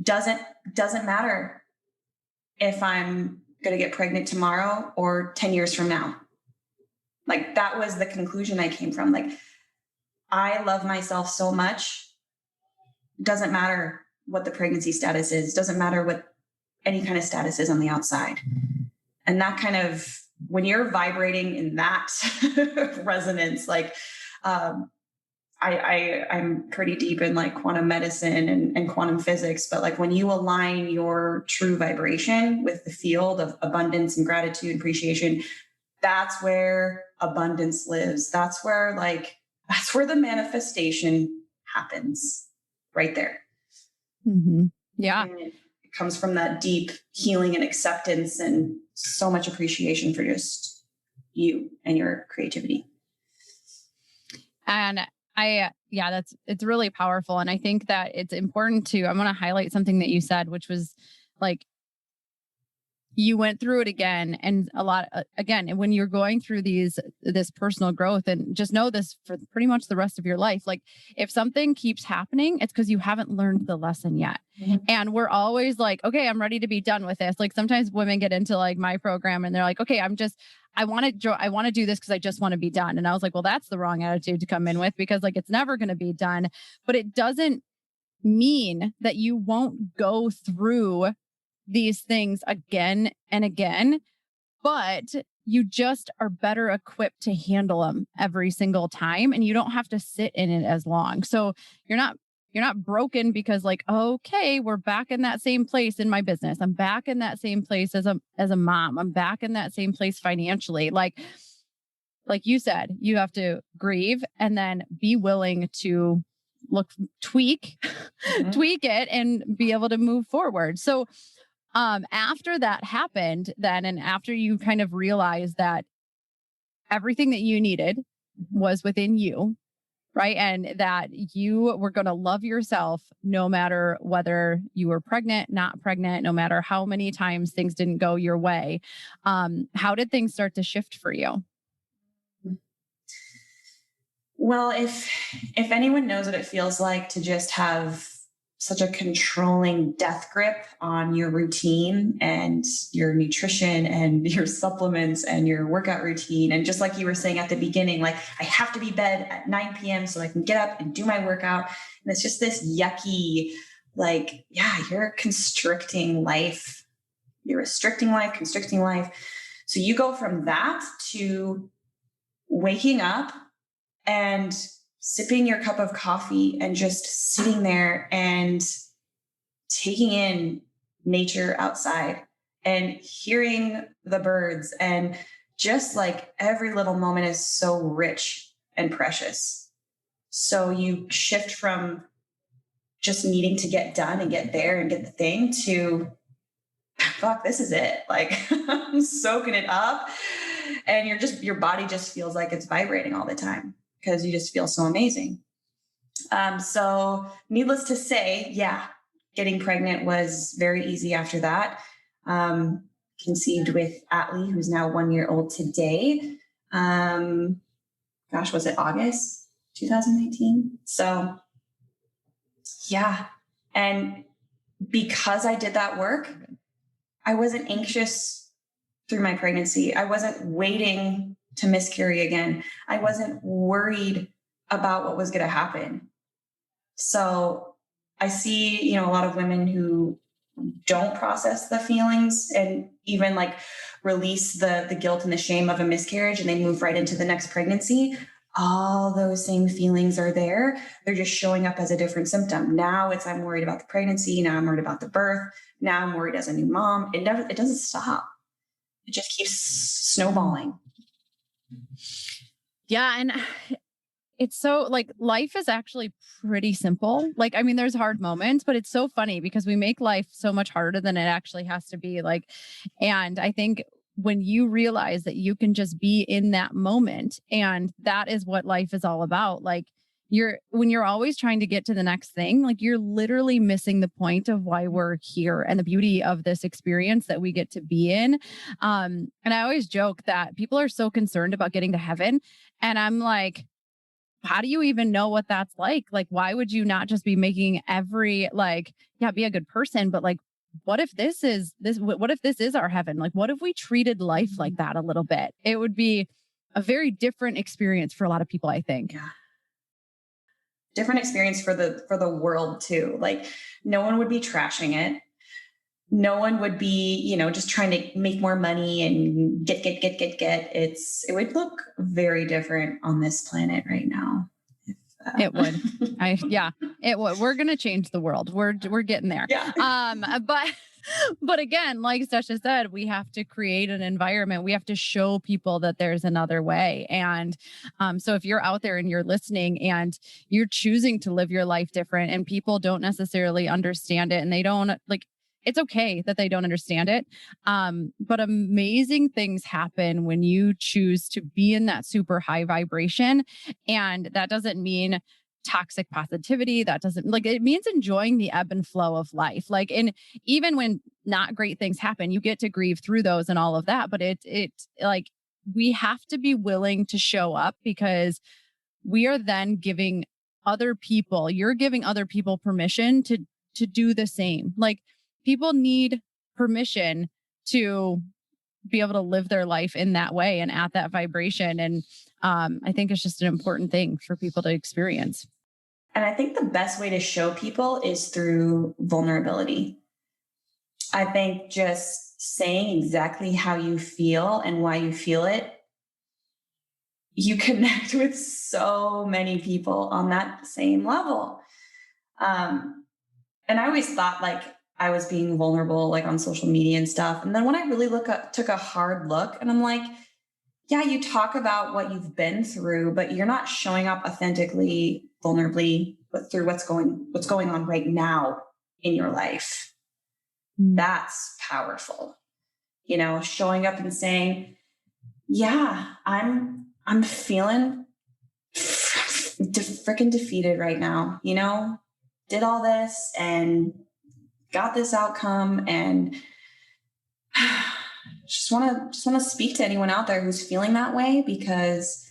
Doesn't matter if I'm going to get pregnant tomorrow or 10 years from now. Like, that was the conclusion I came from. Like, I love myself so much. Doesn't matter what the pregnancy status is. Doesn't matter what any kind of status is on the outside. And that kind of, when you're vibrating in that resonance, like, I'm pretty deep in like quantum medicine and quantum physics, but like when you align your true vibration with the field of abundance and gratitude, appreciation, that's where abundance lives. That's where the manifestation happens right there. Mm-hmm. Yeah. And it comes from that deep healing and acceptance and so much appreciation for just you and your creativity. And it's really powerful. And I think that it's important I want to highlight something that you said, which was like, you went through it again. And again, when you're going through this personal growth, and just know this for pretty much the rest of your life, like if something keeps happening, it's because you haven't learned the lesson yet. Mm-hmm. And we're always like, okay, I'm ready to be done with this. Like sometimes women get into like my program and they're like, okay, I want to do this because I just want to be done. And I was like, well, that's the wrong attitude to come in with, because like, it's never going to be done, but it doesn't mean that you won't go through these things again and again, but you just are better equipped to handle them every single time, and you don't have to sit in it as long. So you're not broken because like, okay, we're back in that same place in my business. I'm back in that same place as a mom. I'm back in that same place financially. Like you said, you have to grieve and then be willing to tweak it and be able to move forward. So after that happened then, and after you kind of realized that everything that you needed was within you, right? And that you were going to love yourself no matter whether you were pregnant, not pregnant, no matter how many times things didn't go your way. How did things start to shift for you? Well, if anyone knows what it feels like to just have such a controlling death grip on your routine and your nutrition and your supplements and your workout routine. And just like you were saying at the beginning, like I have to be in bed at 9 p.m. so I can get up and do my workout. And it's just this yucky, like, yeah, you're constricting life. You're restricting life, constricting life. So you go from that to waking up and sipping your cup of coffee and just sitting there and taking in nature outside and hearing the birds. And just like every little moment is so rich and precious. So you shift from just needing to get done and get there and get the thing to, fuck, this is it. Like I'm soaking it up. And your body just feels like it's vibrating all the time because you just feel so amazing. So needless to say, yeah, getting pregnant was very easy after that. Conceived with Atlee, who's now 1 year old today. Was it August 2019? So yeah. And because I did that work, I wasn't anxious through my pregnancy. I wasn't waiting to miscarry again. I wasn't worried about what was going to happen. So I see, a lot of women who don't process the feelings and even like release the guilt and the shame of a miscarriage, and they move right into the next pregnancy. All those same feelings are there. They're just showing up as a different symptom. Now it's, I'm worried about the pregnancy. Now I'm worried about the birth. Now I'm worried as a new mom. It doesn't stop. It just keeps snowballing. Yeah. And it's so like life is actually pretty simple. Like, I mean, there's hard moments, but it's so funny because we make life so much harder than it actually has to be. Like, and I think when you realize that you can just be in that moment, and that is what life is all about. Like when you're always trying to get to the next thing, like you're literally missing the point of why we're here and the beauty of this experience that we get to be in. And I always joke that people are so concerned about getting to heaven. And I'm like, how do you even know what that's like? Like, why would you not just be making every, like, yeah, be a good person, but like, what if this is our heaven? Like, what if we treated life like that a little bit? It would be a very different experience for a lot of people, I think. Yeah. Different experience for the world too. Like no one would be trashing it. No one would be, just trying to make more money and get. It would look very different on this planet right now. It would. It would. We're going to change the world. We're getting there. Yeah. But again, like Stesha said, we have to create an environment. We have to show people that there's another way. And so if you're out there and you're listening and you're choosing to live your life different and people don't necessarily understand it, and they don't like, it's okay that they don't understand it. But amazing things happen when you choose to be in that super high vibration. And that doesn't mean toxic positivity. That doesn't it means enjoying the ebb and flow of life. Like, and even when not great things happen, you get to grieve through those and all of that. But it's like, we have to be willing to show up, because we are then giving other people permission to do the same. Like, people need permission to be able to live their life in that way and at that vibration. And I think it's just an important thing for people to experience. And I think the best way to show people is through vulnerability. I think just saying exactly how you feel and why you feel it, you connect with so many people on that same level. Um, and I always thought like I was being vulnerable, like on social media and stuff. And then when I really took a hard look, and I'm like, yeah, you talk about what you've been through, but you're not showing up authentically, vulnerably, but through what's going on right now in your life. That's powerful. Showing up and saying, yeah, I'm feeling freaking defeated right now, did all this and got this outcome, and just want to speak to anyone out there who's feeling that way, because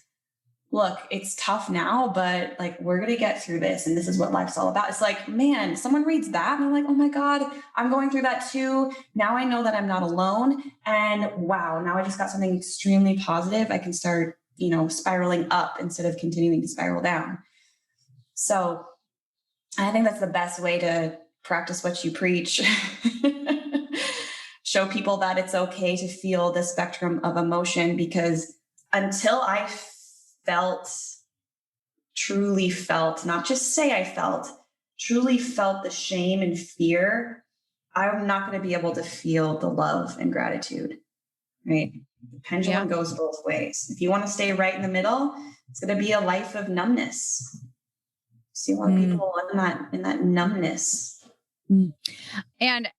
look, it's tough now, but like, we're going to get through this. And this is what life's all about. It's like, man, someone reads that and they're like, oh my God, I'm going through that too. Now I know that I'm not alone. And wow, now I just got something extremely positive. I can start, spiraling up instead of continuing to spiral down. So I think that's the best way to practice what you preach. Show people that it's okay to feel the spectrum of emotion, because until I truly felt, not just say I felt, truly felt the shame and fear, I'm not going to be able to feel the love and gratitude, right? The pendulum goes both ways. If you want to stay right in the middle, it's going to be a life of numbness. See a lot of people in that numbness. And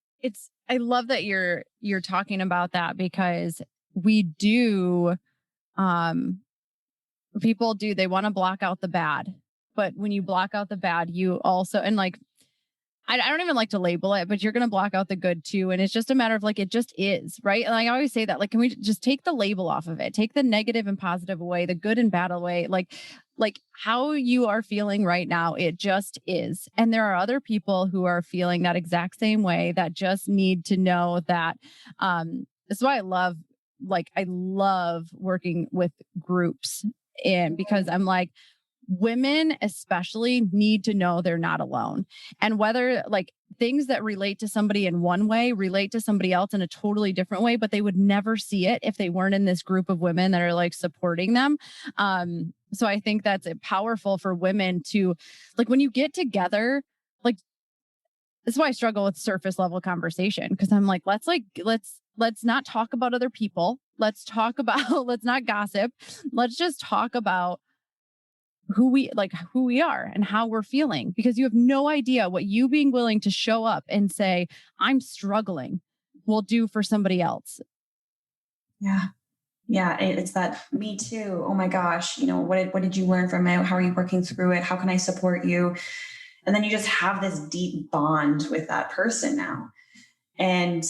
I love that you're talking about that, because we do, people do, they want to block out the bad, but when you block out the bad, you also, and like, I don't even like to label it, but you're going to block out the good too. And it's just a matter of like, it just is, right? And I always say that, like, can we just take the label off of it? Take the negative and positive away, the good and bad away. Like how you are feeling right now, it just is. And there are other people who are feeling that exact same way, that just need to know that, this is why I love working with groups, and because I'm like, women especially need to know they're not alone. And whether like things that relate to somebody in one way relate to somebody else in a totally different way, but they would never see it if they weren't in this group of women that are like supporting them. So I think that's powerful for women to, like, when you get together, like, this is why I struggle with surface level conversation, because I'm like, let's not talk about other people. Let's not gossip. Let's just talk about who we are and how we're feeling, because you have no idea what you being willing to show up and say, I'm struggling, will do for somebody else. Yeah. Yeah. It's that me too. Oh my gosh. What did you learn from it? How are you working through it? How can I support you? And then you just have this deep bond with that person now. And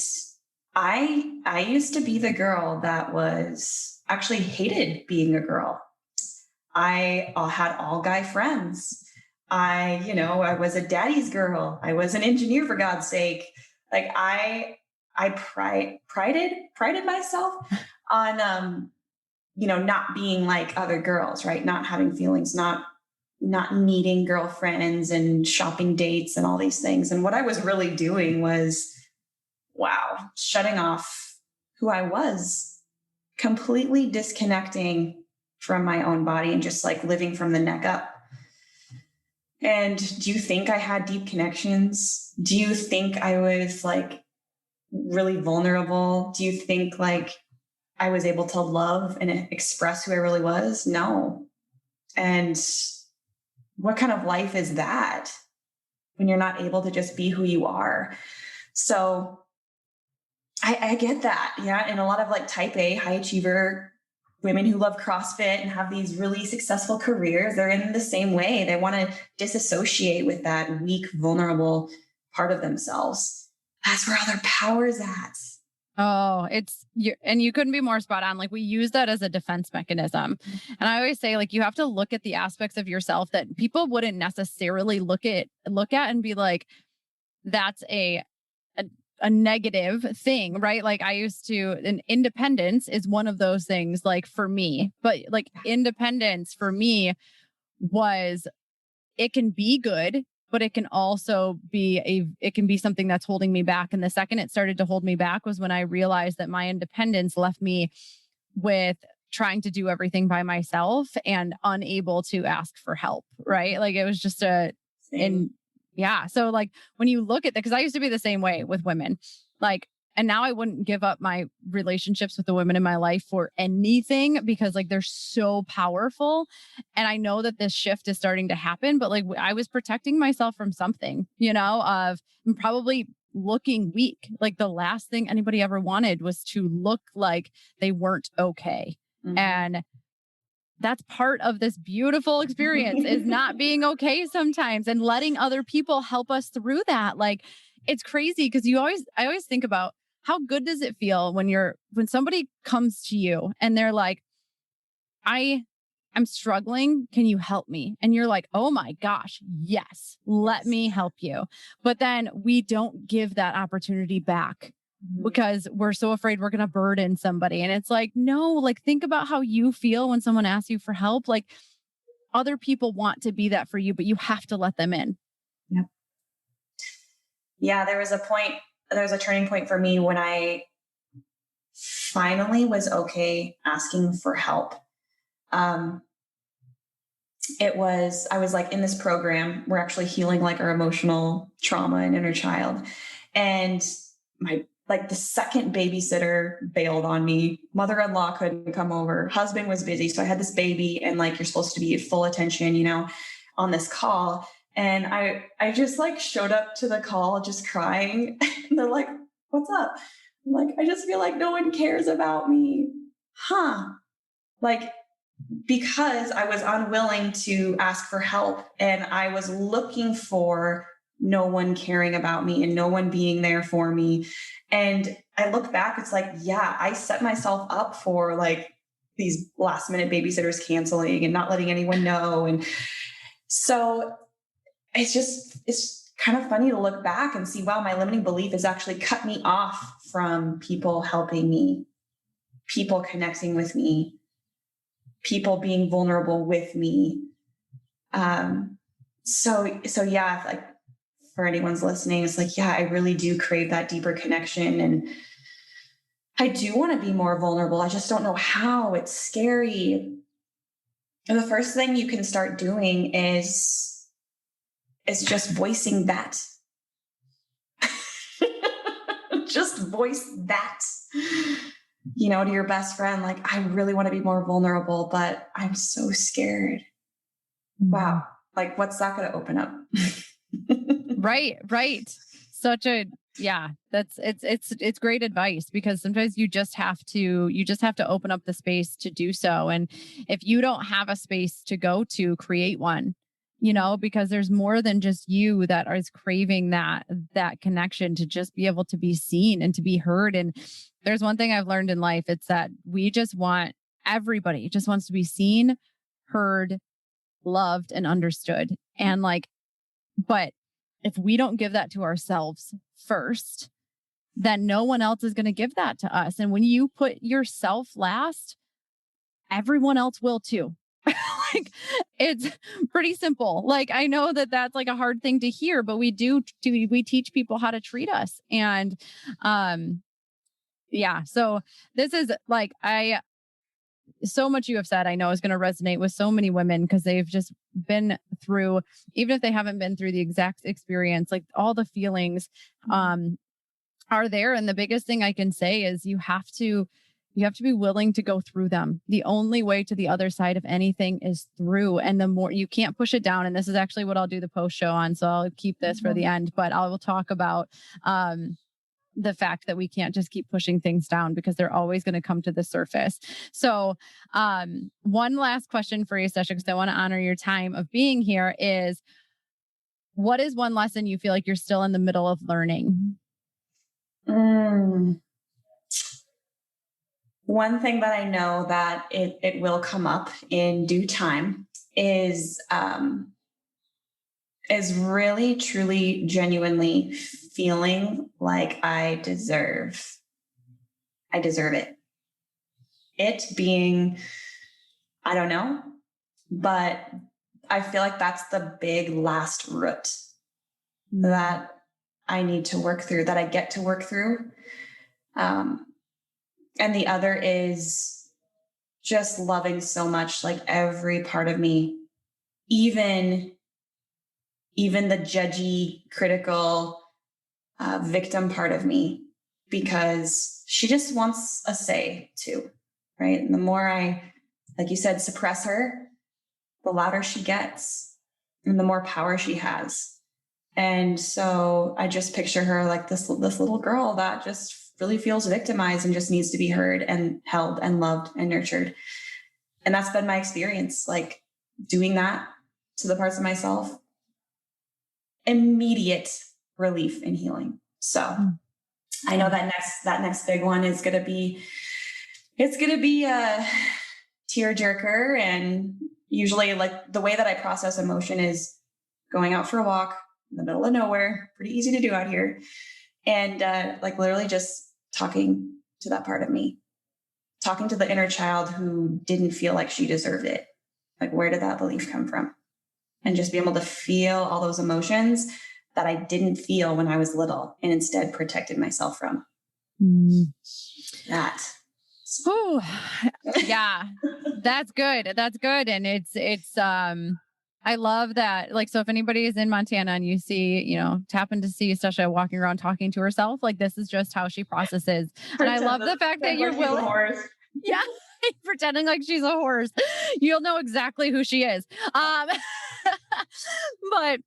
I used to be the girl that was actually hated being a girl. I had all guy friends. I was a daddy's girl. I was an engineer, for God's sake. Like I prided myself on, not being like other girls, right? Not having feelings, not needing girlfriends and shopping dates and all these things. And what I was really doing was, shutting off who I was, completely disconnecting from my own body and just like living from the neck up. And do you think I had deep connections? Do you think I was like really vulnerable? Do you think like I was able to love and express who I really was? No. And what kind of life is that when you're not able to just be who you are? So I get that. Yeah. And a lot of like type A, high achiever women who love CrossFit and have these really successful careers, they're in the same way. They want to disassociate with that weak, vulnerable part of themselves. That's where all their power is at. Oh, and you couldn't be more spot on. Like, we use that as a defense mechanism. And I always say, like, you have to look at the aspects of yourself that people wouldn't necessarily look at and be like, that's a negative thing, right? Like, and independence is one of those things, like, for me, but like independence for me was, it can be good but it can also be it can be something that's holding me back. And the second it started to hold me back was when I realized that my independence left me with trying to do everything by myself and unable to ask for help. Right. Like it was just so like when you look at that, because I used to be the same way with women, like, and now I wouldn't give up my relationships with the women in my life for anything because like they're so powerful. And I know that this shift is starting to happen, but like I was protecting myself from something, of probably looking weak. Like the last thing anybody ever wanted was to look like they weren't okay. Mm-hmm. And that's part of this beautiful experience is not being okay sometimes and letting other people help us through that. Like it's crazy because I always think about how good does it feel when somebody comes to you and they're like, I'm struggling. Can you help me? And you're like, oh my gosh, yes, let me help you. But then we don't give that opportunity back because we're so afraid we're going to burden somebody. And it's like, no, like think about how you feel when someone asks you for help. Like other people want to be that for you, but you have to let them in. Yep. Yeah. There was a turning point for me when I finally was okay asking for help. I was like in this program, we're actually healing like our emotional trauma and inner child. And the second babysitter bailed on me. Mother-in-law couldn't come over. Husband was busy. So I had this baby and like, you're supposed to be at full attention, on this call. And I just like showed up to the call just crying. And they're like, what's up? I'm like, I just feel like no one cares about me. Like, because I was unwilling to ask for help and I was looking for no one caring about me and no one being there for me. And I look back, it's like, yeah, I set myself up for like these last minute babysitters canceling and not letting anyone know. And so it's kind of funny to look back and see, wow, my limiting belief has actually cut me off from people helping me, people connecting with me, people being vulnerable with me. So yeah, like for anyone's listening, it's like, yeah, I really do crave that deeper connection. And I do want to be more vulnerable. I just don't know how. It's scary. And the first thing you can start doing is just voicing that. Just voice that, to your best friend. Like, I really want to be more vulnerable, but I'm so scared. Wow. Like, what's that going to open up? Right. It's great advice because sometimes you just have to open up the space to do so. And if you don't have a space to go to, create one, because there's more than just you that is craving that connection to just be able to be seen and to be heard. And there's one thing I've learned in life. It's that everybody just wants to be seen, heard, loved, and understood. And but if we don't give that to ourselves first, then no one else is going to give that to us. And when you put yourself last, everyone else will too. Like it's pretty simple. Like I know that that's like a hard thing to hear, but we teach people how to treat us. And so this is like so much you have said, I know is going to resonate with so many women because they've just been through, even if they haven't been through the exact experience, like all the feelings are there. And the biggest thing I can say is you have to be willing to go through them. The only way to the other side of anything is through. And the more you can't push it down. And this is actually what I'll do the post show on. So I'll keep this for the end, but I will talk about the fact that we can't just keep pushing things down because they're always going to come to the surface. So one last question for you, Stesha, because I want to honor your time of being here is, what is one lesson you feel like you're still in the middle of learning? One thing that I know that it will come up in due time is really, truly, genuinely feeling like I deserve it. It being, I don't know, but I feel like that's the big last root that I need to work through, that I get to work through. And the other is just loving so much, like every part of me, even the judgy, critical, victim part of me, because she just wants a say too, right? And the more I, like you said, suppress her, the louder she gets and the more power she has. And so I just picture her like this little girl that just really feels victimized and just needs to be heard and held and loved and nurtured. And that's been my experience, like doing that to the parts of myself. Immediate relief and healing. So I know that next big one is going to be, it's going to be a tearjerker. And usually, like, the way that I process emotion is going out for a walk in the middle of nowhere, pretty easy to do out here. And like literally just talking to that part of me, talking to the inner child who didn't feel like she deserved it. Like, where did that belief come from? And just be able to feel all those emotions that I didn't feel when I was little and instead protected myself from. That. Oh, yeah, that's good. That's good. And it's, I love that. Like, so if anybody is in Montana and you see, happen to see Stesha walking around talking to herself, like, this is just how she processes. And I love the fact that you're willing. Yeah. Pretending like she's a horse. You'll know exactly who she is. But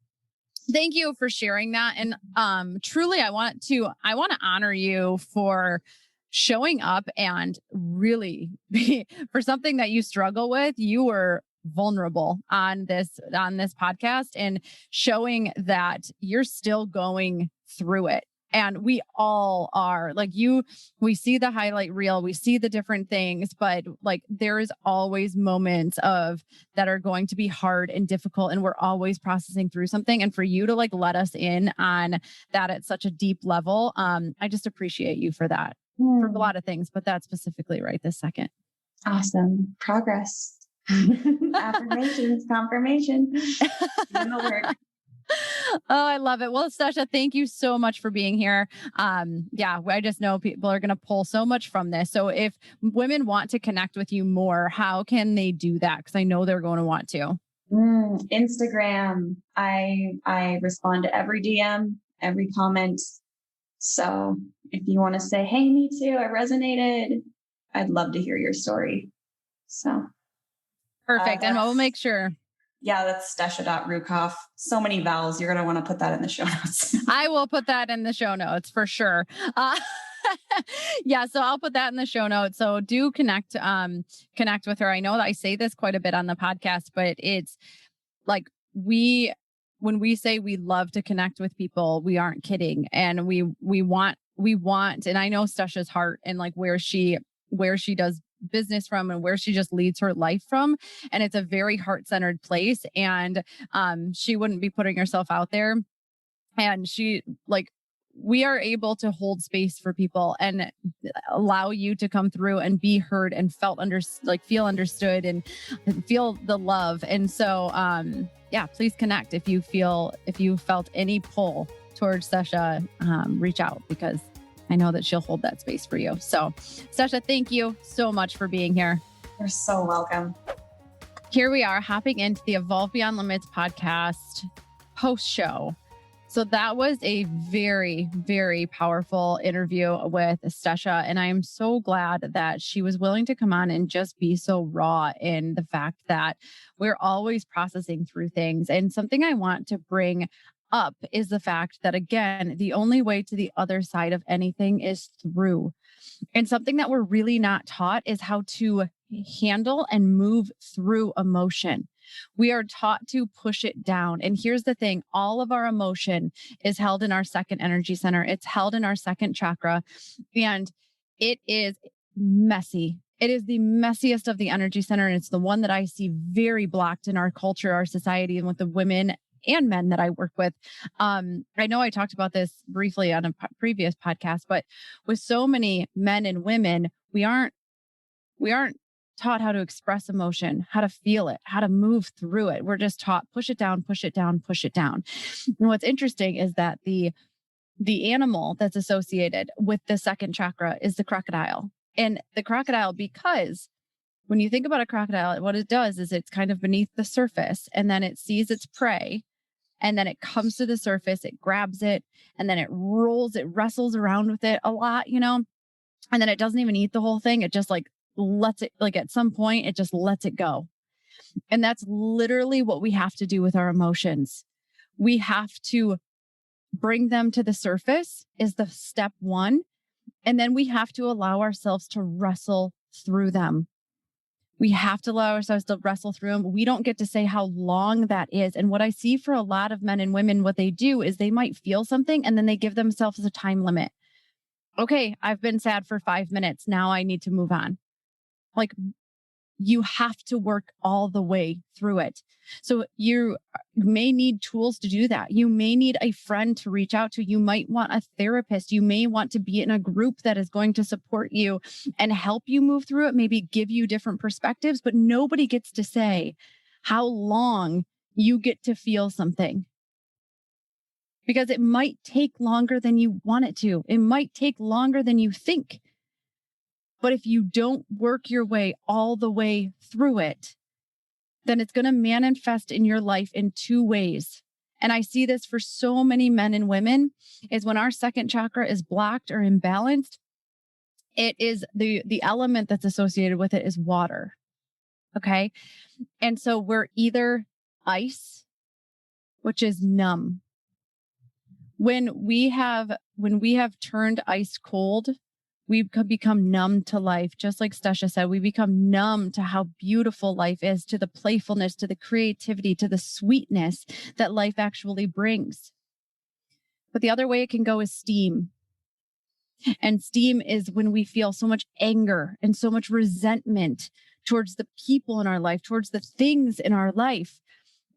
thank you for sharing that. And truly, I want to honor you for showing up and really for something that you struggle with. You were vulnerable on this podcast and showing that you're still going through it. And we all are. Like, we see the highlight reel, we see the different things, but like, there is always moments that are going to be hard and difficult, and we're always processing through something. And for you to like let us in on that at such a deep level, I just appreciate you for that. For a lot of things, but that specifically right this second. Awesome. Progress. Affirmations, confirmation. Doing the work. Oh, I love it. Well, Stesha, thank you so much for being here. Yeah, I just know people are going to pull so much from this. So if women want to connect with you more, how can they do that? Because I know they're going to want to. Instagram. I respond to every DM, every comment. So if you want to say, hey, me too, I resonated, I'd love to hear your story. So perfect. And we'll make sure. Yeah, that's Stesha.Reukauf. So many vowels. You're going to want to put that in the show notes. I will put that in the show notes for sure. Yeah, so I'll put that in the show notes. So do connect with her. I know that I say this quite a bit on the podcast, but it's like when we say we love to connect with people, we aren't kidding. And we want, and I know Stesha's heart and like where she does business from and where she just leads her life from. And it's a very heart-centered place. And she wouldn't be putting herself out there. And we are able to hold space for people and allow you to come through and be heard and feel understood and feel the love. And so, yeah, please connect if you felt any pull towards Stesha, reach out because I know that she'll hold that space for you. So Stesha, thank you so much for being here. You're so welcome. Here we are hopping into the Evolve Beyond Limits podcast post show. So that was a very, very powerful interview with Stesha. And I am so glad that she was willing to come on and just be so raw in the fact that we're always processing through things. And something I want to bring up is the fact that, again, the only way to the other side of anything is through. And something that we're really not taught is how to handle and move through emotion. We are taught to push it down. And here's the thing, all of our emotion is held in our second energy center. It's held in our second chakra. And it is messy. It is the messiest of the energy center. And it's the one that I see very blocked in our culture, our society, and with the women and men that I work with. I know I talked about this briefly on a previous podcast, but with so many men and women, we aren't taught how to express emotion, how to feel it, how to move through it. We're just taught push it down, push it down, push it down. And what's interesting is that the animal that's associated with the second chakra is the crocodile. And the crocodile, because when you think about a crocodile, what it does is it's kind of beneath the surface, and then it sees its prey, and then it comes to the surface, it grabs it, and then it rolls, it wrestles around with it a lot, and then it doesn't even eat the whole thing. It just like lets it, like at some point, it just lets it go. And that's literally what we have to do with our emotions. We have to bring them to the surface is the step one. And then we have to allow ourselves to wrestle through them. We have to allow ourselves to wrestle through them. We don't get to say how long that is. And what I see for a lot of men and women, what they do is they might feel something and then they give themselves a time limit. Okay, I've been sad for 5 minutes. Now I need to move on. Like, you have to work all the way through it. So you may need tools to do that. You may need a friend to reach out to. You might want a therapist. You may want to be in a group that is going to support you and help you move through it, maybe give you different perspectives, but nobody gets to say how long you get to feel something. Because it might take longer than you want it to. It might take longer than you think. But if you don't work your way all the way through it, then it's going to manifest in your life in two ways. And I see this for so many men and women is when our second chakra is blocked or imbalanced, it is the element that's associated with it is water. Okay. And so we're either ice, which is numb. When we have turned ice cold, we become numb to life. Just like Stesha said, we become numb to how beautiful life is, to the playfulness, to the creativity, to the sweetness that life actually brings. But the other way it can go is steam. And steam is when we feel so much anger and so much resentment towards the people in our life, towards the things in our life.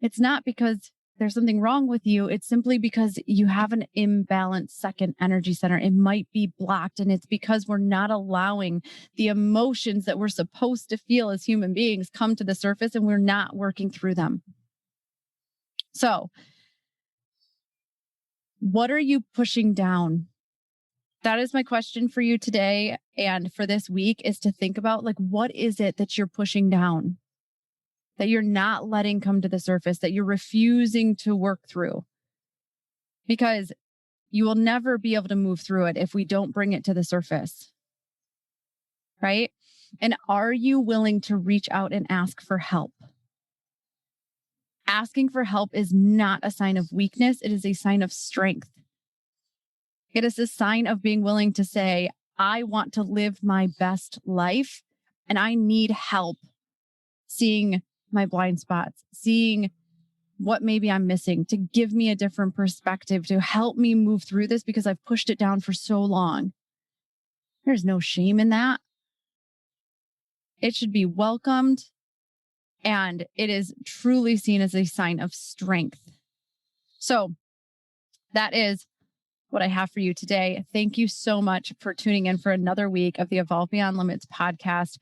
It's not because there's something wrong with you. It's simply because you have an imbalanced second energy center. It might be blocked, and it's because we're not allowing the emotions that we're supposed to feel as human beings come to the surface, and we're not working through them. So, what are you pushing down? That is my question for you today and for this week, is to think about, like, what is it that you're pushing down, that you're not letting come to the surface, that you're refusing to work through? Because you will never be able to move through it if we don't bring it to the surface. Right? And are you willing to reach out and ask for help? Asking for help is not a sign of weakness. It is a sign of strength. It is a sign of being willing to say, I want to live my best life and I need help seeing my blind spots, seeing what maybe I'm missing, to give me a different perspective, to help me move through this because I've pushed it down for so long. There's no shame in that. It should be welcomed, and it is truly seen as a sign of strength. So that is what I have for you today. Thank you so much for tuning in for another week of the Evolve Beyond Limits podcast.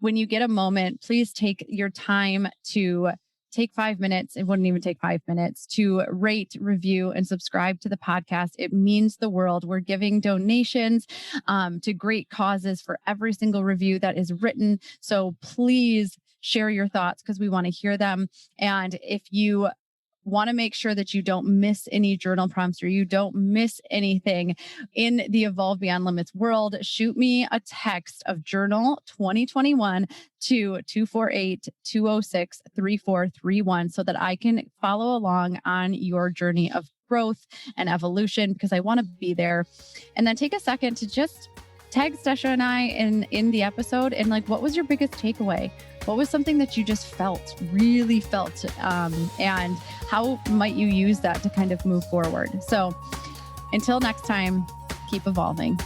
When you get a moment, please take your time to take 5 minutes. It wouldn't even take 5 minutes to rate, review, and subscribe to the podcast. It means the world. We're giving donations to great causes for every single review that is written. So please share your thoughts because we want to hear them. And if you want to make sure that you don't miss any journal prompts or you don't miss anything in the Evolve Beyond Limits world, shoot me a text of journal 2021 to 248-206-3431 so that I can follow along on your journey of growth and evolution, because I want to be there. And then take a second to just tag Stesha and I in the episode, and like, what was your biggest takeaway? What was something that you just really felt, and how might you use that to kind of move forward? So until next time, keep evolving.